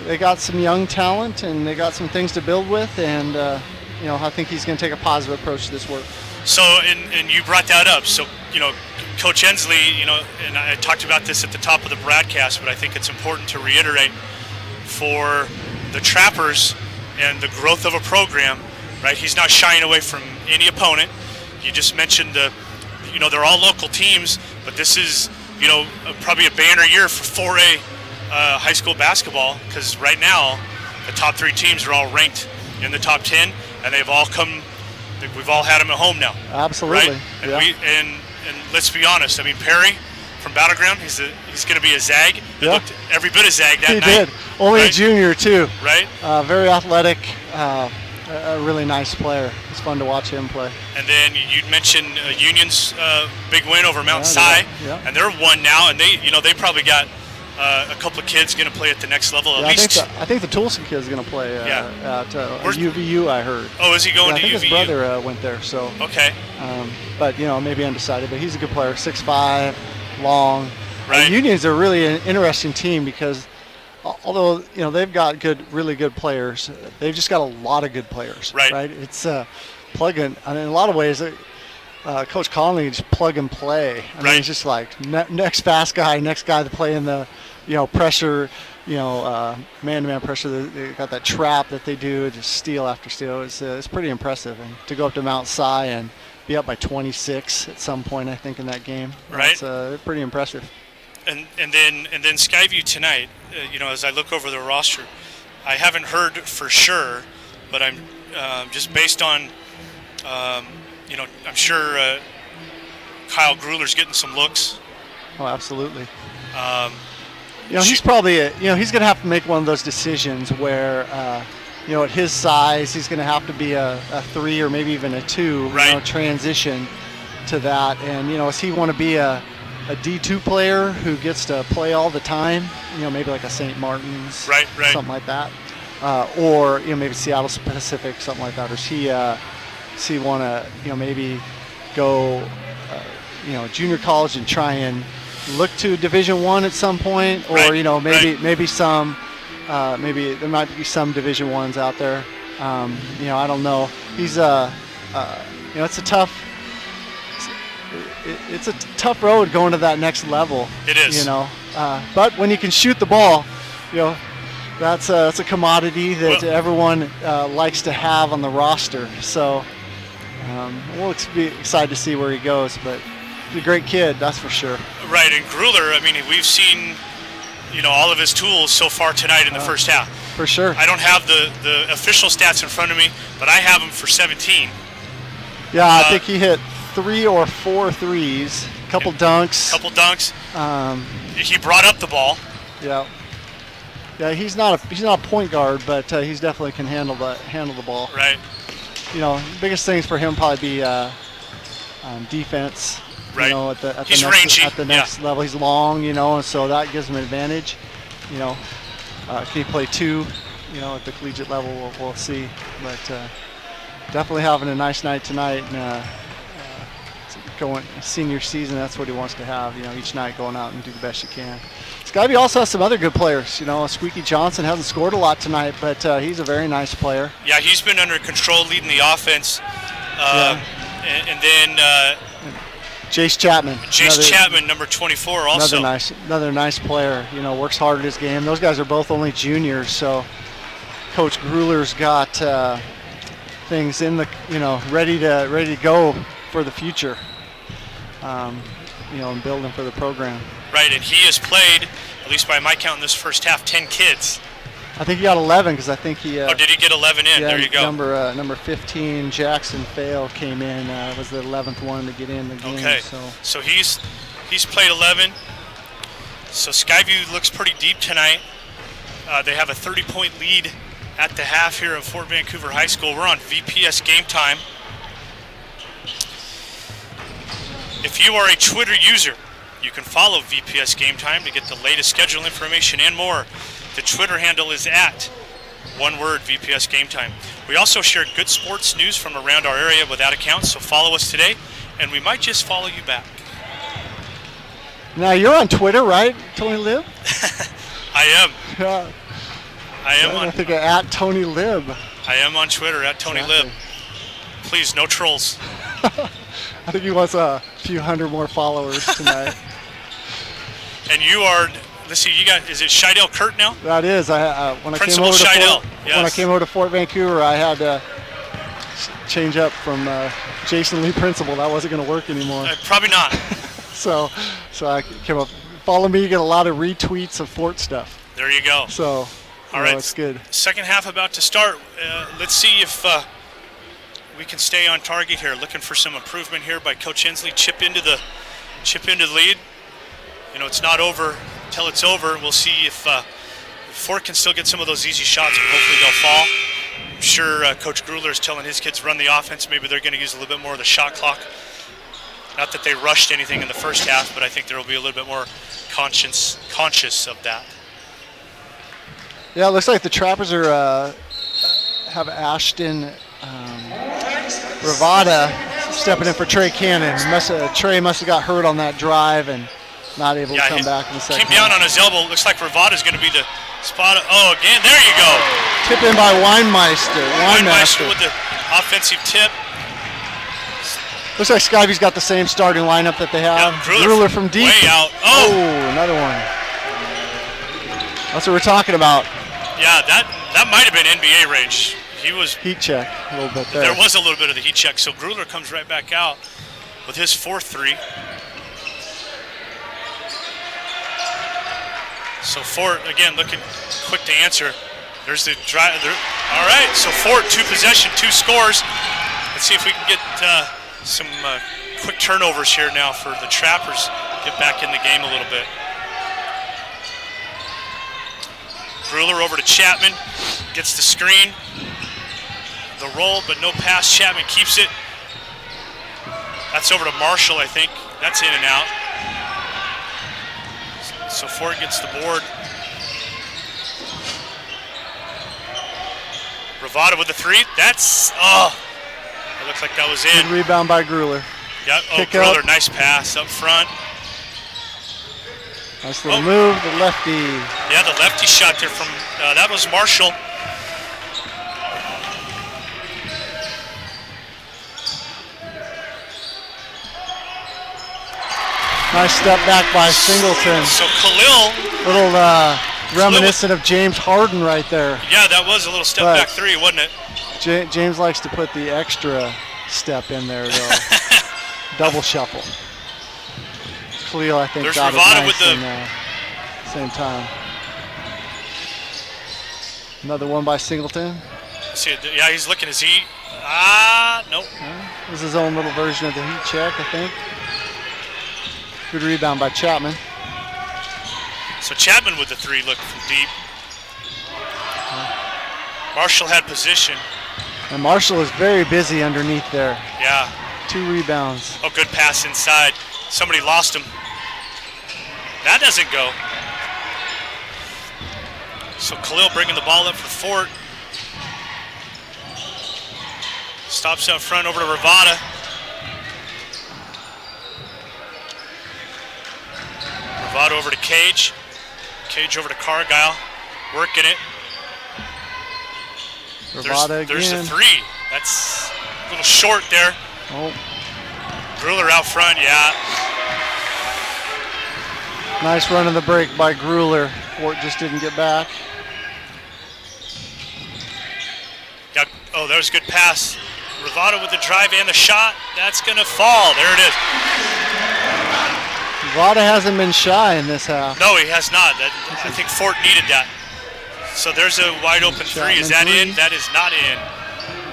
they got some young talent and they got some things to build with, and, I think he's going to take a positive approach to this work.
So, and you brought that up. So, Coach Ensley, and I talked about this at the top of the broadcast, but I think it's important to reiterate for the Trappers and the growth of a program, right? He's not shying away from any opponent. You just mentioned they're all local teams, but this is, probably a banner year for 4A high school basketball, because right now the top 3 teams are all ranked in the top 10, and they've all come. We've all had them at home now.
Absolutely.
Right? And
yeah.
And let's be honest. I mean, Perry from Battleground, he's going to be a Zag. He looked every bit a Zag that night.
He did. Only a junior too.
Right.
Very athletic. A really nice player. It's fun to watch him play.
And then you mentioned Union's big win over Mount Si, and they're 1 now, and they probably got a couple of kids going to play at the next level at least.
I think the Toulson kid's going to play at UVU. I heard.
Oh, is he going to UVU?
I think his brother went there. So
okay.
But maybe undecided. But he's a good player. 6'5", long.
Right.
Union's a really an interesting team because although they've got really good players, they've just got a lot of good players.
Right.
Right. It's plug-in. I mean, in a lot of ways. Coach Conley just plug and play. I mean, it's just like next fast guy, next guy to play in the, pressure, man-to-man pressure. They got that trap that they do, just steal after steal. It's pretty impressive. And to go up to Mount Si and be up by 26 at some point, I think, in that game.
Right.
It's pretty impressive.
And then Skyview tonight, as I look over the roster, I haven't heard for sure, but I'm just based on. I'm sure Kyle Gruler's getting some looks.
Oh, absolutely. He's probably he's going to have to make one of those decisions where, at his size, he's going to have to be a 3 or maybe even a 2,
right.
Transition to that. And, does he want to be a D2 player who gets to play all the time, maybe like a St. Martin's,
right.
something like that. Or, maybe Seattle Pacific, something like that. Or does he want to, maybe go, junior college and try and look to Division I at some point, or
right.
maybe some, maybe there might be some Division I's out there. I don't know. He's it's a tough. It's a tough road going to that next level.
It is.
But when you can shoot the ball, that's a commodity that everyone likes to have on the roster. So. We'll be excited to see where he goes, but he's a great kid, that's for sure.
Right, and Gruler, I mean, we've seen, all of his tools so far tonight in the first half.
For sure.
I don't have the official stats in front of me, but I have him for 17.
Yeah, I think he hit 3 or 4 threes, couple dunks.
He brought up the ball.
Yeah. Yeah, he's not a point guard, but he's definitely can handle the ball.
Right.
Biggest things for him probably be defense.
Right.
At the next level, he's long. And so that gives him an advantage. Can he play 2? At the collegiate level, we'll see. But definitely having a nice night tonight. And going senior season, that's what he wants to have. You know, each night going out and do the best you can. Skyview also has some other good players. You know, Squeaky Johnson hasn't scored a lot tonight, but he's a very nice player.
Yeah, he's been under control, leading the offense. And then
Jace Chapman.
Chapman, number 24, also.
Another nice player. You know, works hard at his game. Those guys are both only juniors, so Coach Gruler's got things in the, you know, ready to go for the future. You know, and building for the program.
Right, and he has played, at least by my count in this first half, 10 kids.
I think he got 11 because I think he.
Oh, did he get 11 in?
Yeah,
there you go.
Number 15, Jackson Fail came in. Was the 11th one to get in the game.
Okay, so he's played 11. So Skyview looks pretty deep tonight. They have a 30-point lead at the half here at Fort Vancouver High School. We're on VPS Game Time. If you are a Twitter user, you can follow VPS Game Time to get the latest schedule information and more. The Twitter handle is at one word VPS Game Time. We also share good sports news from around our area without accounts, so follow us today, and we might just follow you back.
Now you're on Twitter, right, Tony Lib?
I am.
Yeah.
I am
I think at Tony Lib.
I am on Twitter at Tony Lib. Please, no trolls.
I think he wants a few hundred more followers tonight.
And you are, let's see, you got, is it Scheidel Kurt now?
That is. When I came over to Fort Vancouver, I had to change up from Jason Lee Principal. That wasn't going to work anymore.
Probably not.
so I came up. Follow me, you get a lot of retweets of Fort stuff.
There you go.
So,
all right,
it's good.
Second half about to start. Let's see if we can stay on target here. Looking for some improvement here by Coach Hensley. Chip into the lead. You know, it's not over until it's over. We'll see if Fort can still get some of those easy shots, but hopefully they'll fall. I'm sure Coach Gruler is telling his kids run the offense. Maybe they're going to use a little bit more of the shot clock. Not that they rushed anything in the first half, but I think there will be a little bit more conscious of that.
Yeah, it looks like the Trappers are have Ashton Ravada stepping in for Trey Cannon. Trey must have got hurt on that drive and not able to come back in the second.
Came down on his elbow. Looks like Ravada's going to be the spot. Oh, again, there you go.
Tip in by Weinmeister.
Weinmeister with the offensive tip.
Looks like Skyview's got the same starting lineup that they have. Gruler from deep.
Way out. Oh,
another one. That's what we're talking about.
Yeah, that might have been NBA range. He was
heat check a little bit there.
There was a little bit of the heat check. So Gruler comes right back out with his 4-3. So Fort, again, looking quick to answer. There's the drive. All right, so Fort, 2 possession, 2 scores. Let's see if we can get some quick turnovers here now for the Trappers. Get back in the game a little bit. Gruler over to Chapman. Gets the screen. The roll, but no pass. Chapman keeps it. That's over to Marshall, I think. That's in and out. So Fort gets the board. Ravada with the 3. That's, it looks like that was in.
Good rebound by Gruler.
Yep, Gruler, nice pass up front.
Nice little move, the lefty.
Yeah, the lefty shot there from, that was Marshall.
Nice step back by Singleton.
So Khalil.
Little reminiscent of James Harden right there.
Yeah, that was a little step back 3, wasn't it?
James likes to put the extra step in there, though. Double shuffle. Khalil, I think,
there's
got
Ravada
it nice
with the
same time. Another one by Singleton.
See, yeah, he's looking. Is he? Nope.
This is his own little version of the heat check, I think. Good rebound by Chapman.
So Chapman with the 3, look from deep. Marshall had position.
And Marshall is very busy underneath there.
Yeah.
2 rebounds.
Oh, good pass inside. Somebody lost him. That doesn't go. So Khalil bringing the ball up for Fort. Stops out front over to Ravada. Ravada over to Cage. Cage over to Cargyle. Working it.
Ravada
there's
again.
the three. That's a little short there.
Oh,
Gruler out front, yeah.
nice run of the break by Gruler. Fort just didn't get back.
Oh, that was a good pass. Ravada with the drive and the shot. That's going to fall. There it is.
Ravada hasn't been shy in this half.
No, he has not. I think Fort needed that. So there's a wide open three. Is that in? That is not in.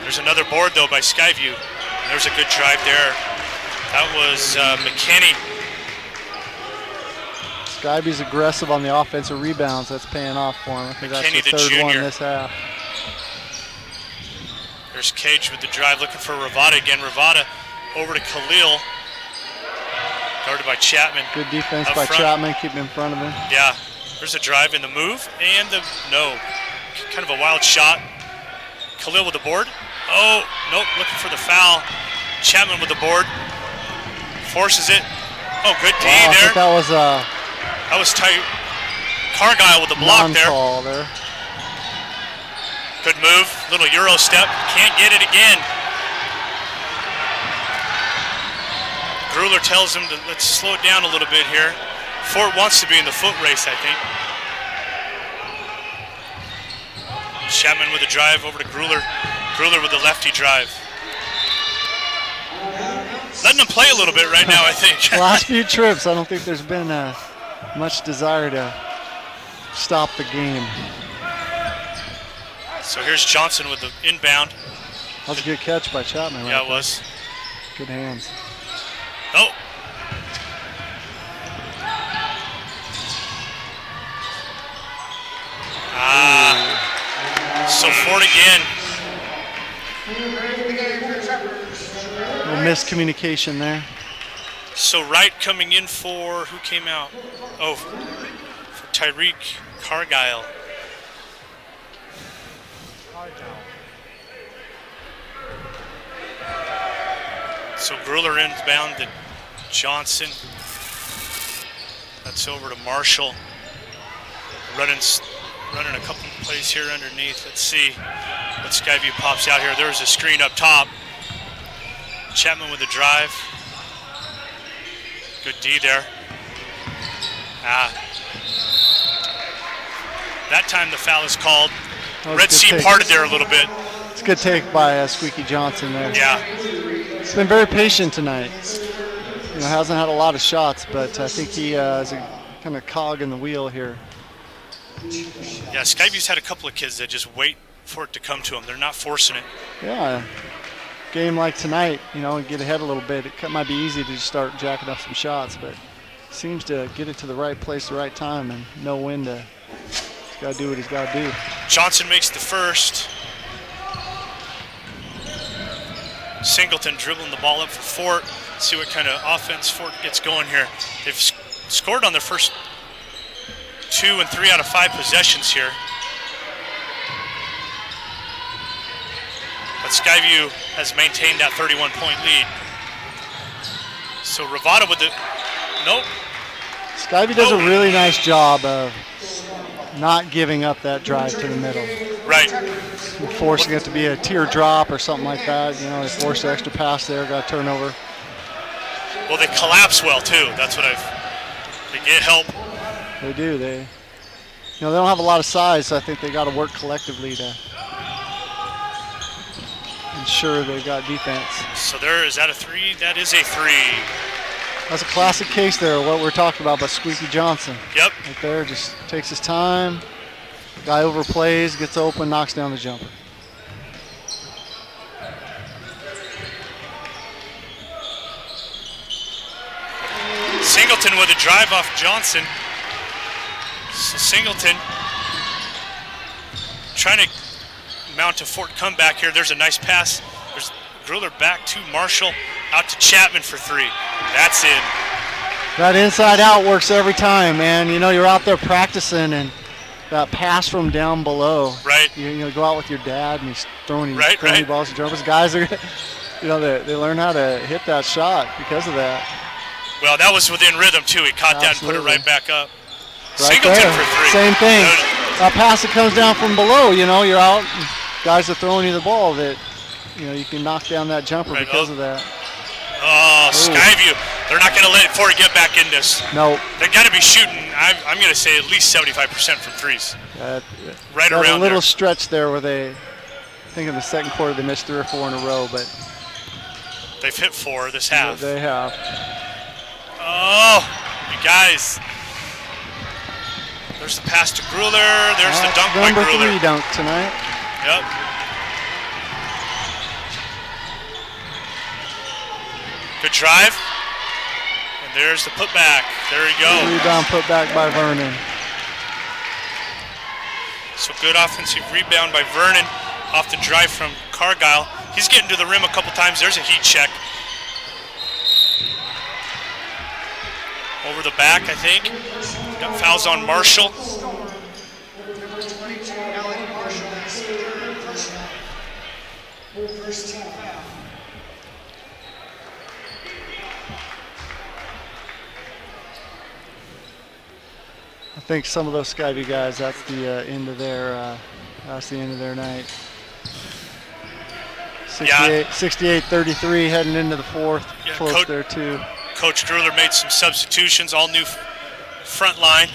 There's another board, though, by Skyview. And there's a good drive there. That was McKinney.
Skyview's aggressive on the offensive rebounds. That's paying off for him. I think
McKinney,
that's the third one
junior.
this half.
There's Cage with the drive, looking for Ravada again. Ravada over to Khalil. Guarded by Chapman.
Good defense
Up
by
front.
Chapman, keeping in front of him.
Yeah, there's a drive in the move and the no. Kind of a wild shot. Khalil with the board. Oh, nope, looking for the foul. Chapman with the board. Forces it. Oh, good D
Wow, I
there.
think that was a
That was tight. Cargyle with the block there.
non-call there.
Good move. Little Euro step. Can't get it again. Gruler tells him to let's slow it down a little bit here. Fort wants to be in the foot race, I think. Chapman with a drive over to Gruler. Gruler with the lefty drive. Letting him play a little bit right now, I think.
Last few trips, I don't think there's been much desire to stop the game.
So here's Johnson with the inbound.
That was a good catch by Chapman.
Yeah,
right
it was.
there. Good hands.
Oh. So Fort again.
A little miscommunication there.
So Wright coming in for, who came out? Oh, for Tyreek Cargyle. So Gruler inbound to Johnson. That's over to Marshall. Running a couple plays here underneath. Let's see what Skyview pops out here. There's a screen up top. Chapman with the drive. Good D there. That time the foul is called. Red Sea parted there a little bit.
It's a good take by Squeaky Johnson there.
Yeah.
He's been very patient tonight. You know, hasn't had a lot of shots, but I think he is a kind of cog in the wheel here.
Yeah, Skyview's had a couple of kids that just wait for it to come to them. They're not forcing it.
Yeah, game like tonight, you know, get ahead a little bit. It might be easy to just start jacking up some shots, but seems to get it to the right place, the right time, and know when to. He's got to do what he's got to do.
Johnson makes the first. Singleton dribbling the ball up for Fort. See what kind of offense Fort gets going here. They've scored on their first 2 and 3 out of 5 possessions here. But Skyview has maintained that 31-point lead. So Ravada with the, nope.
Skyview does a really nice job of not giving up that drive to the middle.
Right.
Forcing it to be a teardrop or something like that. You know, they force the extra pass there, got a turnover.
Well, they collapse well too. That's what they get help.
They do. They don't have a lot of size, so I think they got to work collectively to ensure they've got defense.
So is that a 3? That is a 3.
That's a classic case there of what we're talking about by Squeaky Johnson.
Yep.
Right there, just takes his time. Guy overplays, gets open, knocks down the jumper.
Singleton with a drive off Johnson. So Singleton trying to mount a Fort comeback here. There's a nice pass. There's Gruler back to Marshall, out to Chapman for 3. That's in.
That inside out works every time, man. You know, you're out there practicing and that pass from down below.
Right.
You know, go out with your dad and he's throwing these
Right.
balls and jumpers. Guys are, you know, they learn how to hit that shot because of that.
Well, that was within rhythm, too. He caught that and put it right back up.
Right
Singleton
there.
for 3.
Same thing. A pass that comes down from below, you know, you're out. Guys are throwing you the ball that, you know, you can knock down that jumper because of that.
Oh, Skyview. They're not going to let Ford get back in this.
No.
They got to be shooting, I'm going to say, at least 75% from threes. Right around
a little
there.
stretch there where they, I think in the second quarter they missed 3 or 4 in a row, but.
They've hit 4 this half.
They have.
Oh, you guys. There's the pass to Gruler. There's the dunk by Gruler.
Number 3 dunk tonight.
Yep. Good drive. And there's the putback. There you go.
Rebound putback by Vernon.
So good offensive rebound by Vernon off the drive from Cargyle. He's getting to the rim a couple times. There's a heat check. Over the back, I think. Got fouls on Marshall.
I think some of those Skyview guys, that's the end of their night. 68-33 heading into the 4th.
Yeah,
Close there too.
Coach Gruler made some substitutions, all new front line.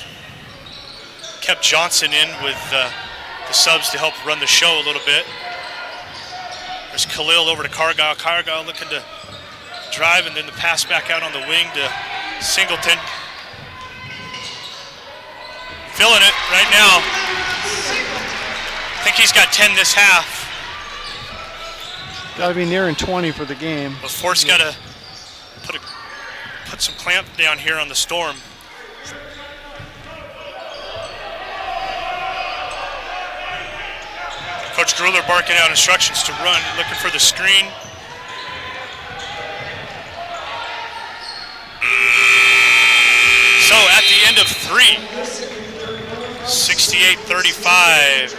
Kept Johnson in with the subs to help run the show a little bit. There's Khalil over to Cargyle. Cargyle looking to drive and then the pass back out on the wing to Singleton. Feeling it right now. I think he's got 10 this half.
Got to be nearing 20 for the game.
But Fort's got to put some clamp down here on the Storm. Coach Gruler barking out instructions to run, looking for the screen. So at the end of 3, 68-35.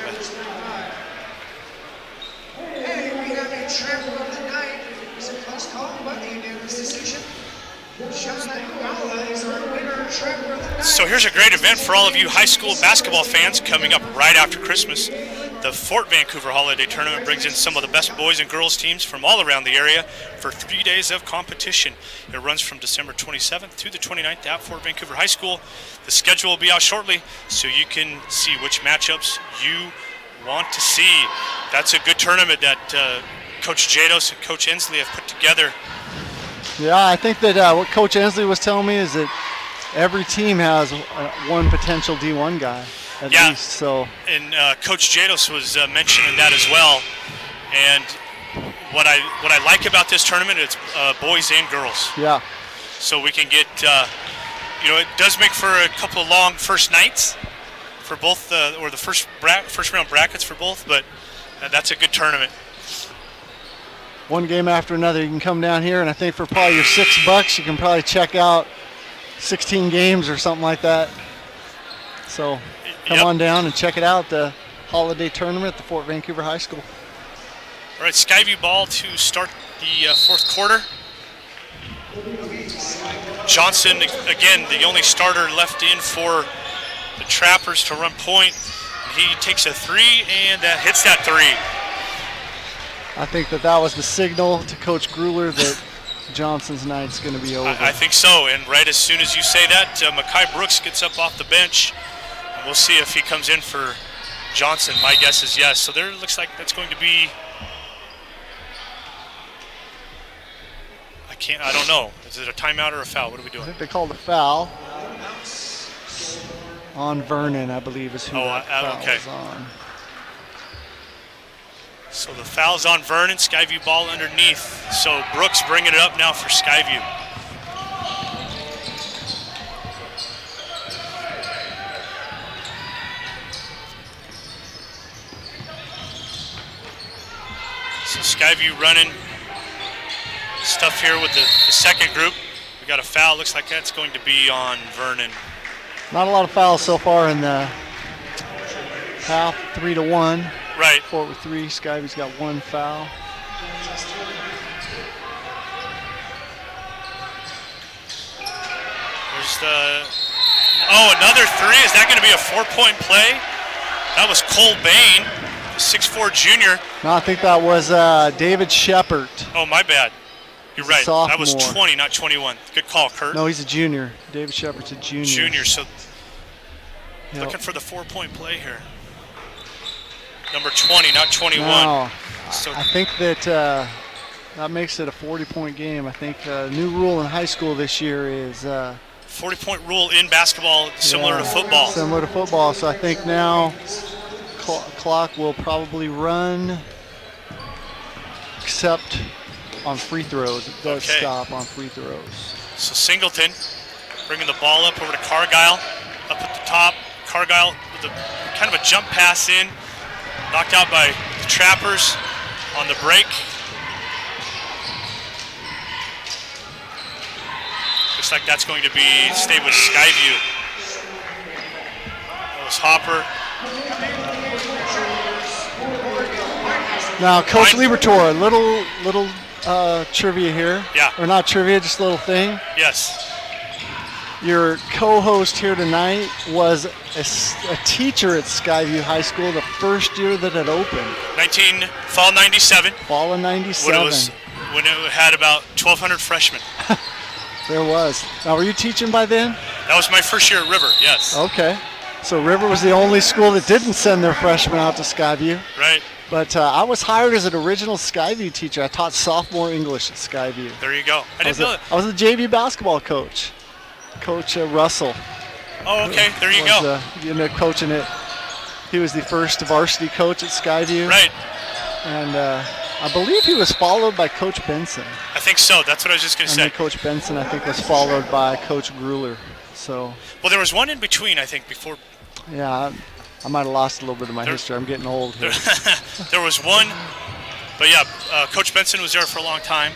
Hey, we have a trapper of the night. It's a close call, but a unanimous decision. Shana Kuala is our winner, trapper of the night.
So here's a great event for all of you high school basketball fans coming up right after Christmas. The Fort Vancouver Holiday Tournament brings in some of the best boys and girls teams from all around the area for 3 days of competition. It runs from December 27th to the 29th at Fort Vancouver High School. The schedule will be out shortly so you can see which matchups you want to see. That's a good tournament that Coach Jados and Coach Ensley have put together.
Yeah, I think that what Coach Ensley was telling me is that every team has one potential D1 guy at least. So.
And Coach Jados was mentioning that as well. And what I like about this tournament is boys and girls.
Yeah.
So we can get, it does make for a couple of long first nights for both, or the first round brackets for both, but that's a good tournament.
One game after another, you can come down here, and I think for probably your $6, you can probably check out 16 games or something like that. So come on down and check it out, the holiday tournament at the Fort Vancouver High School.
All right, Skyview ball to start the 4th quarter. Johnson, again, the only starter left in for the Trappers to run point. He takes a 3 and hits that 3.
I think that was the signal to Coach Gruler that Johnson's night's going to be over.
I think so, and right as soon as you say that, Makai Brooks gets up off the bench. We'll see if he comes in for Johnson. My guess is yes. So there looks like that's going to be, I don't know. Is it a timeout or a foul? What are we doing?
I think they called a foul on Vernon, I believe is who that foul is on.
So the foul's on Vernon, Skyview ball underneath. So Brooks bringing it up now for Skyview. So Skyview running stuff here with the second group. We got a foul, looks like that's going to be on Vernon.
Not a lot of fouls so far in the half, 3-1.
Right.
Fort with 3. Skyview's got 1 foul.
Another three. Is that going to be a 4-point play? That was Cole Bain, 6'4" junior.
No, I think that was David Shepard.
Oh, my bad. You're right. That was
Sophomore.
20, not 21. Good call, Kurt.
No, he's a junior. David Shepard's a junior.
Junior, so
Yep.
looking for the 4-point play here. Number 20, not 21.
Now,
So
I think that that makes it a 40-point game. I think new rule in high school this year is
40-point rule in basketball, similar to football.
Similar to football. So I think now clock will probably run, except on free throws. It does stop on free throws.
So Singleton bringing the ball up over to Cargyle, up at the top. Cargyle with a kind of a jump pass in, knocked out by the Trappers on the break. Looks like that's going to stay with Skyview. That was Hopper.
Now, Coach Libertor, little trivia here.
Yeah.
Or not trivia, just a little thing.
Yes.
Your co-host here tonight was a teacher at Skyview High School the first year that it opened.
Fall 97.
Fall of 97.
When it had about 1,200 freshmen.
There was. Now, were you teaching by then?
That was my first year at River, yes.
Okay. So River was the only school that didn't send their freshmen out to Skyview.
Right.
But I was hired as an original Skyview teacher. I taught sophomore English at Skyview.
There you go. I didn't know that.
I was the JV basketball coach, Coach Russell.
Oh, okay. There you go.
Ended up coaching it. He was the first varsity coach at Skyview.
Right.
And I believe he was followed by Coach Benson.
I think so. That's what I was just going to say.
And then Coach Benson, I think, was followed by Coach Grueller. So.
Well, there was one in between, I think, before.
Yeah, I might have lost a little bit of my history. I'm getting old here.
There was one, but yeah, Coach Benson was there for a long time,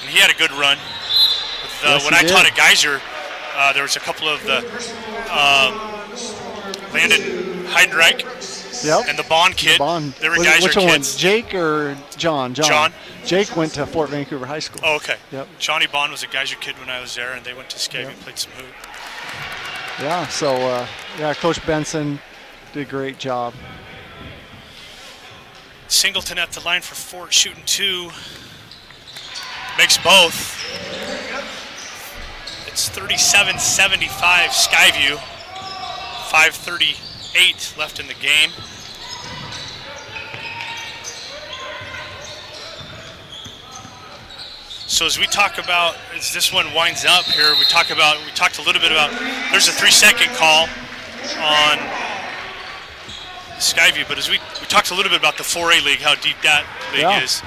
and he had a good run. When I taught at Geyser, there was a couple of the Landon Heidenreich and the Bond kid. They were Geyser
Which one?
kids.
Jake or John?
John.
Jake went to Fort Vancouver High School.
Oh, okay.
Yep.
Johnny Bond was a Geyser kid when I was there, and they went to Skyview and played some hoop.
Yeah, so Coach Benson did a great job.
Singleton at the line for Fort, shooting two. Makes both. It's 37-75 Skyview. 5:38 left in the game. So as we talk about, as this one winds up here, we talked a little bit about, there's a 3-second call on Skyview, but as we talked a little bit about the 4A league, how deep that league is.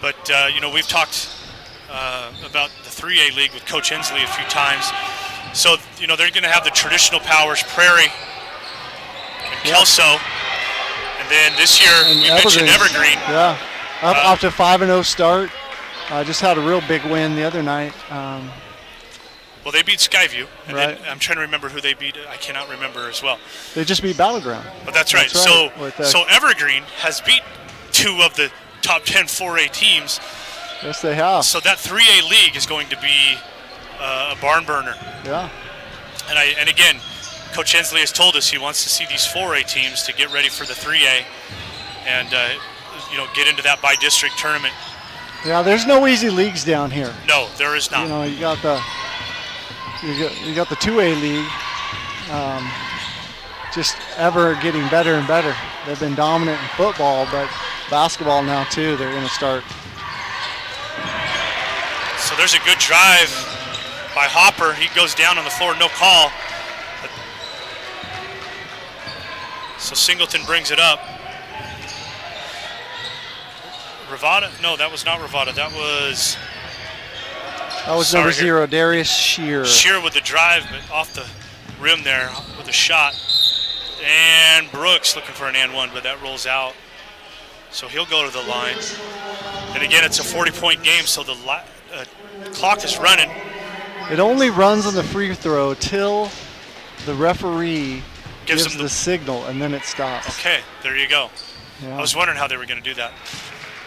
But, we've talked about the 3A league with Coach Hensley a few times. So, they're going to have the traditional powers, Prairie and Kelso. And then this year, we mentioned Evergreen.
Yeah, up to 5-0 start. Just had a real big win the other night.
Well, they beat Skyview, and then I'm trying to remember who they beat. I cannot remember as well.
They just beat Battleground.
But that's right. So Evergreen has beat 2 of the top 10 4A teams.
Yes, they have.
So that 3A league is going to be a barn burner.
Yeah.
And again, Coach Hensley has told us he wants to see these 4A teams to get ready for the 3A and get into that by-district tournament.
Yeah, there's no easy leagues down here.
No, there is not.
You got the 2A league, just ever getting better and better. They've been dominant in football, but basketball now too. They're going to start.
So there's a good drive by Hopper. He goes down on the floor, no call. So Singleton brings it up. Ravada? No, that was not Ravada. That was
number 0, Darius Shear.
Shear with the drive, but off the rim there with a shot. And Brooks looking for an and one, but that rolls out. So he'll go to the line. And again, it's a 40-point game, so the clock is running.
It only runs on the free throw till the referee gives
them
the signal, and then it stops.
Okay, there you go.
Yeah.
I was wondering how they were going to do that.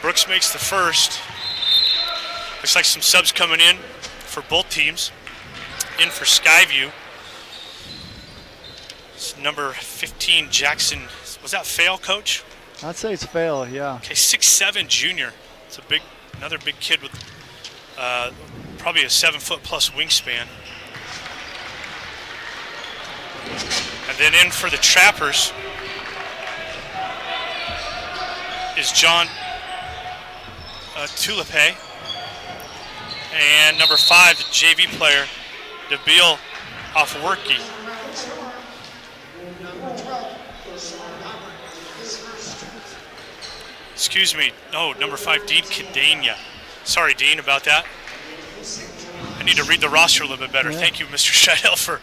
Brooks makes the first. Looks like some subs coming in for both teams. in for Skyview. It's number 15, Jackson. Was that fail, Coach?
I'd say it's fail, yeah.
Okay, 6'7" junior. It's another big kid with probably a 7-foot plus wingspan. And then in for the Trappers is John Tulipe. And number 5, the JV player, Nabil Afwerki. Excuse me. No, number 5, Dean Cadena. Sorry, Dean, about that. I need to read the roster a little bit better.
Yeah.
Thank you, Mr. Scheidel, for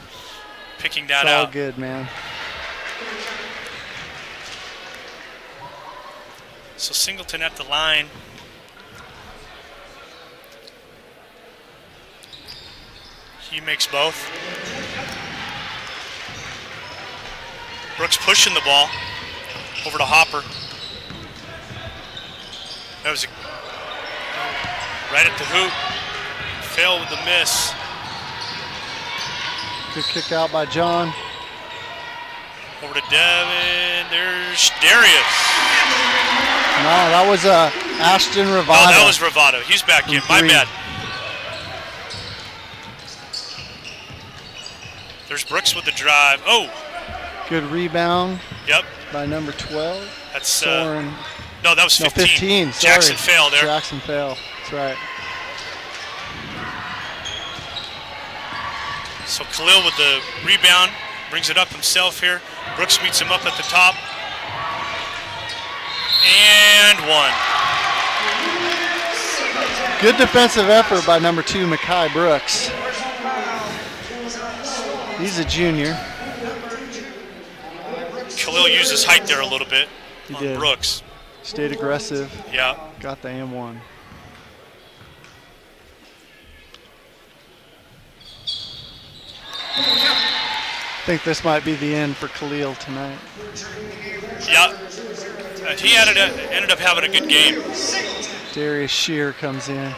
picking that
It's all
out.
good, man.
So Singleton at the line. He makes both. Brooks pushing the ball over to Hopper. That was right at the hoop. Fail with the miss.
Good kick out by John.
Over to Devin. There's Darius.
No, that was Ashton Rivado.
Oh, that was Rivado. He's back in. My bad. There's Brooks with the drive. Oh.
Good rebound.
Yep.
By number 12.
That's
Soren.
No, that was 15.
No, 15. Sorry.
Jackson failed there.
Jackson fail. That's right.
So Khalil with the rebound, brings it up himself here. Brooks meets him up at the top. And one.
Good defensive effort by number 2, Mekhi Brooks. He's a junior.
Khalil used his height there a little bit on
did.
Brooks.
Stayed aggressive.
Yeah.
Got the M1. I think this might be the end for Khalil tonight.
Yeah. He ended up having a good game.
Darius Shear comes in.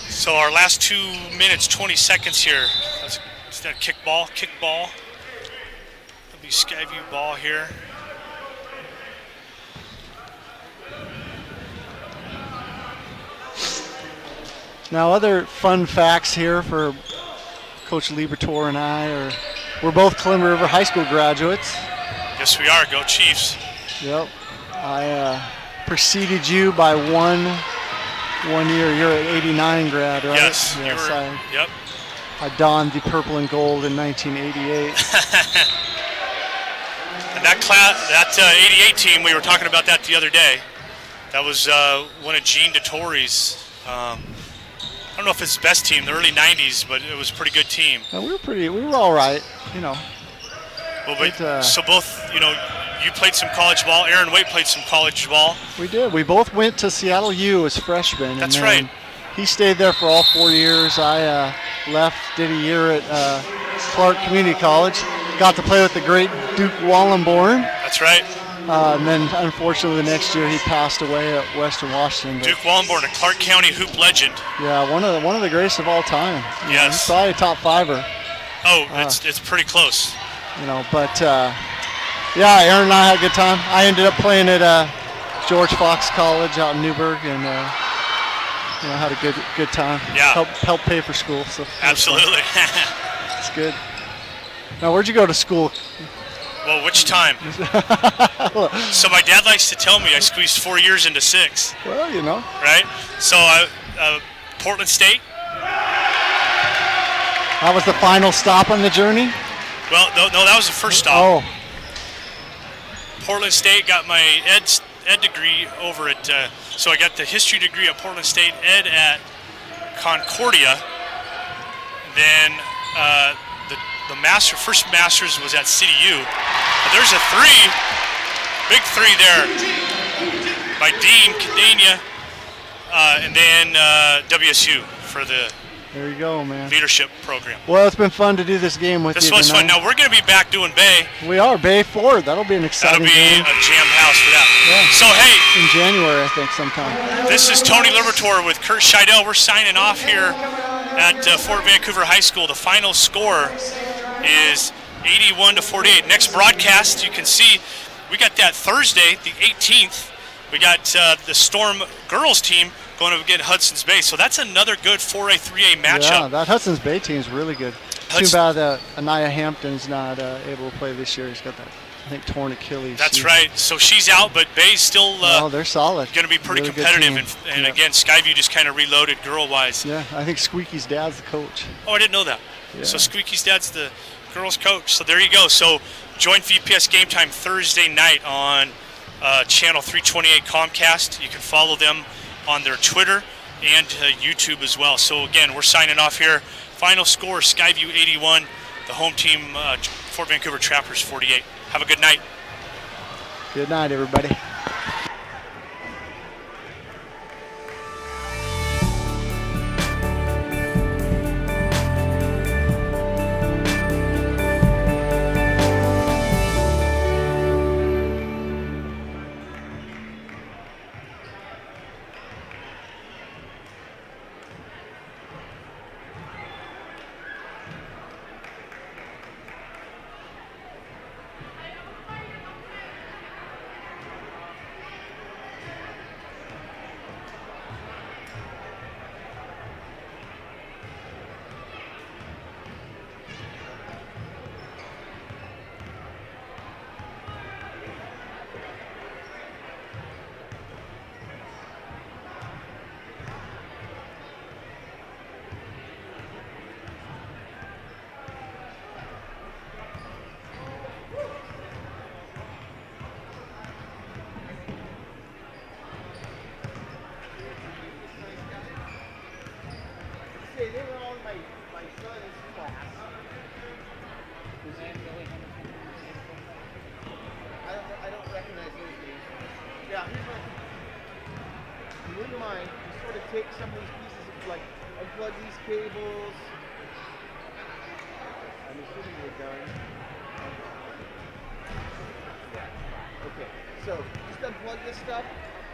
So our last 2 minutes, 20 seconds here. Is that kickball? Kickball. That'll be Skyview ball here.
Now, other fun facts here for Coach Libertor and I we're both Columbia River High School graduates.
Yes, we are. Go Chiefs.
Yep. I preceded you by one year. You're an 89 grad, right?
Yes.
Yep. I donned the purple and gold in 1988.
And that 88 team, we were talking about that the other day. That was one of Gene DeTore's. I don't know if it's his best team, the early 90s, but it was a pretty good team.
We were all right, you know.
Well, but, so both, you played some college ball. Aaron Waite played some college ball.
We did. We both went to Seattle U as freshmen.
That's right.
He stayed there for all 4 years. I left, did a year at Clark Community College. Got to play with the great Duke Wallenborn.
That's right.
And then, unfortunately, the next year he passed away at Western Washington.
Duke Wallenborn, a Clark County hoop legend.
Yeah, one of the greatest of all time.
Yes.
He's probably a top fiver.
Oh, it's pretty close.
But yeah, Aaron and I had a good time. I ended up playing at George Fox College out in Newburgh, and had a good time.
Yeah.
Help pay for school. So
absolutely.
It's good. Now, where'd you go to school?
Well, which time? So my dad likes to tell me I squeezed 4 years into 6.
Well,
Right? So Portland State.
That was the final stop on the journey?
Well, no, that was the first stop.
Oh.
Portland State, got my ed degree over at, so I got the history degree at Portland State, ed at Concordia. Then the first master's was at City U. But there's a 3, big 3 there by Dean Cadena, and then WSU for the
There you go, man.
leadership program.
Well, it's been fun to do this game with you
This was fun.
tonight.
Now we're going to be back doing Bay.
We are Bay Ford. That'll be an
That'll
exciting
be
game
a jam house for that.
Yeah.
So hey,
in January, I think, sometime.
this is Tony Libertor with Kurt Scheidel. We're signing off here at Fort Vancouver High School. The final score is 81-48. Next broadcast, you can see we got that Thursday, the 18th. We got the Storm girls team going up against Hudson's Bay. So that's another good 4A, 3A matchup.
Yeah, that Hudson's Bay team is really good. Too bad that Anaya Hampton's not able to play this year. He's got that, I think, torn Achilles.
That's right. So she's out, but Bay's still
they're solid.
going to be pretty
Really good
competitive.
team.
And
Yeah.
again, Skyview just kind of reloaded girl-wise.
Yeah, I think Squeaky's dad's the coach.
Oh, I didn't know that.
Yeah.
So Squeaky's dad's the girls' coach. So there you go. So join VPS Game Time Thursday night on channel 328 Comcast. You can follow them on their Twitter and YouTube as well. So again, we're signing off here. Final score, Skyview 81. The home team, Fort Vancouver Trappers 48. Have a good night.
Good night, everybody.
They were all in my son's class. I don't recognize those names. Yeah, here's my. If you wouldn't mind, you sort of take some of these pieces of like unplug these cables. I'm assuming you're done. Okay, so just unplug this stuff.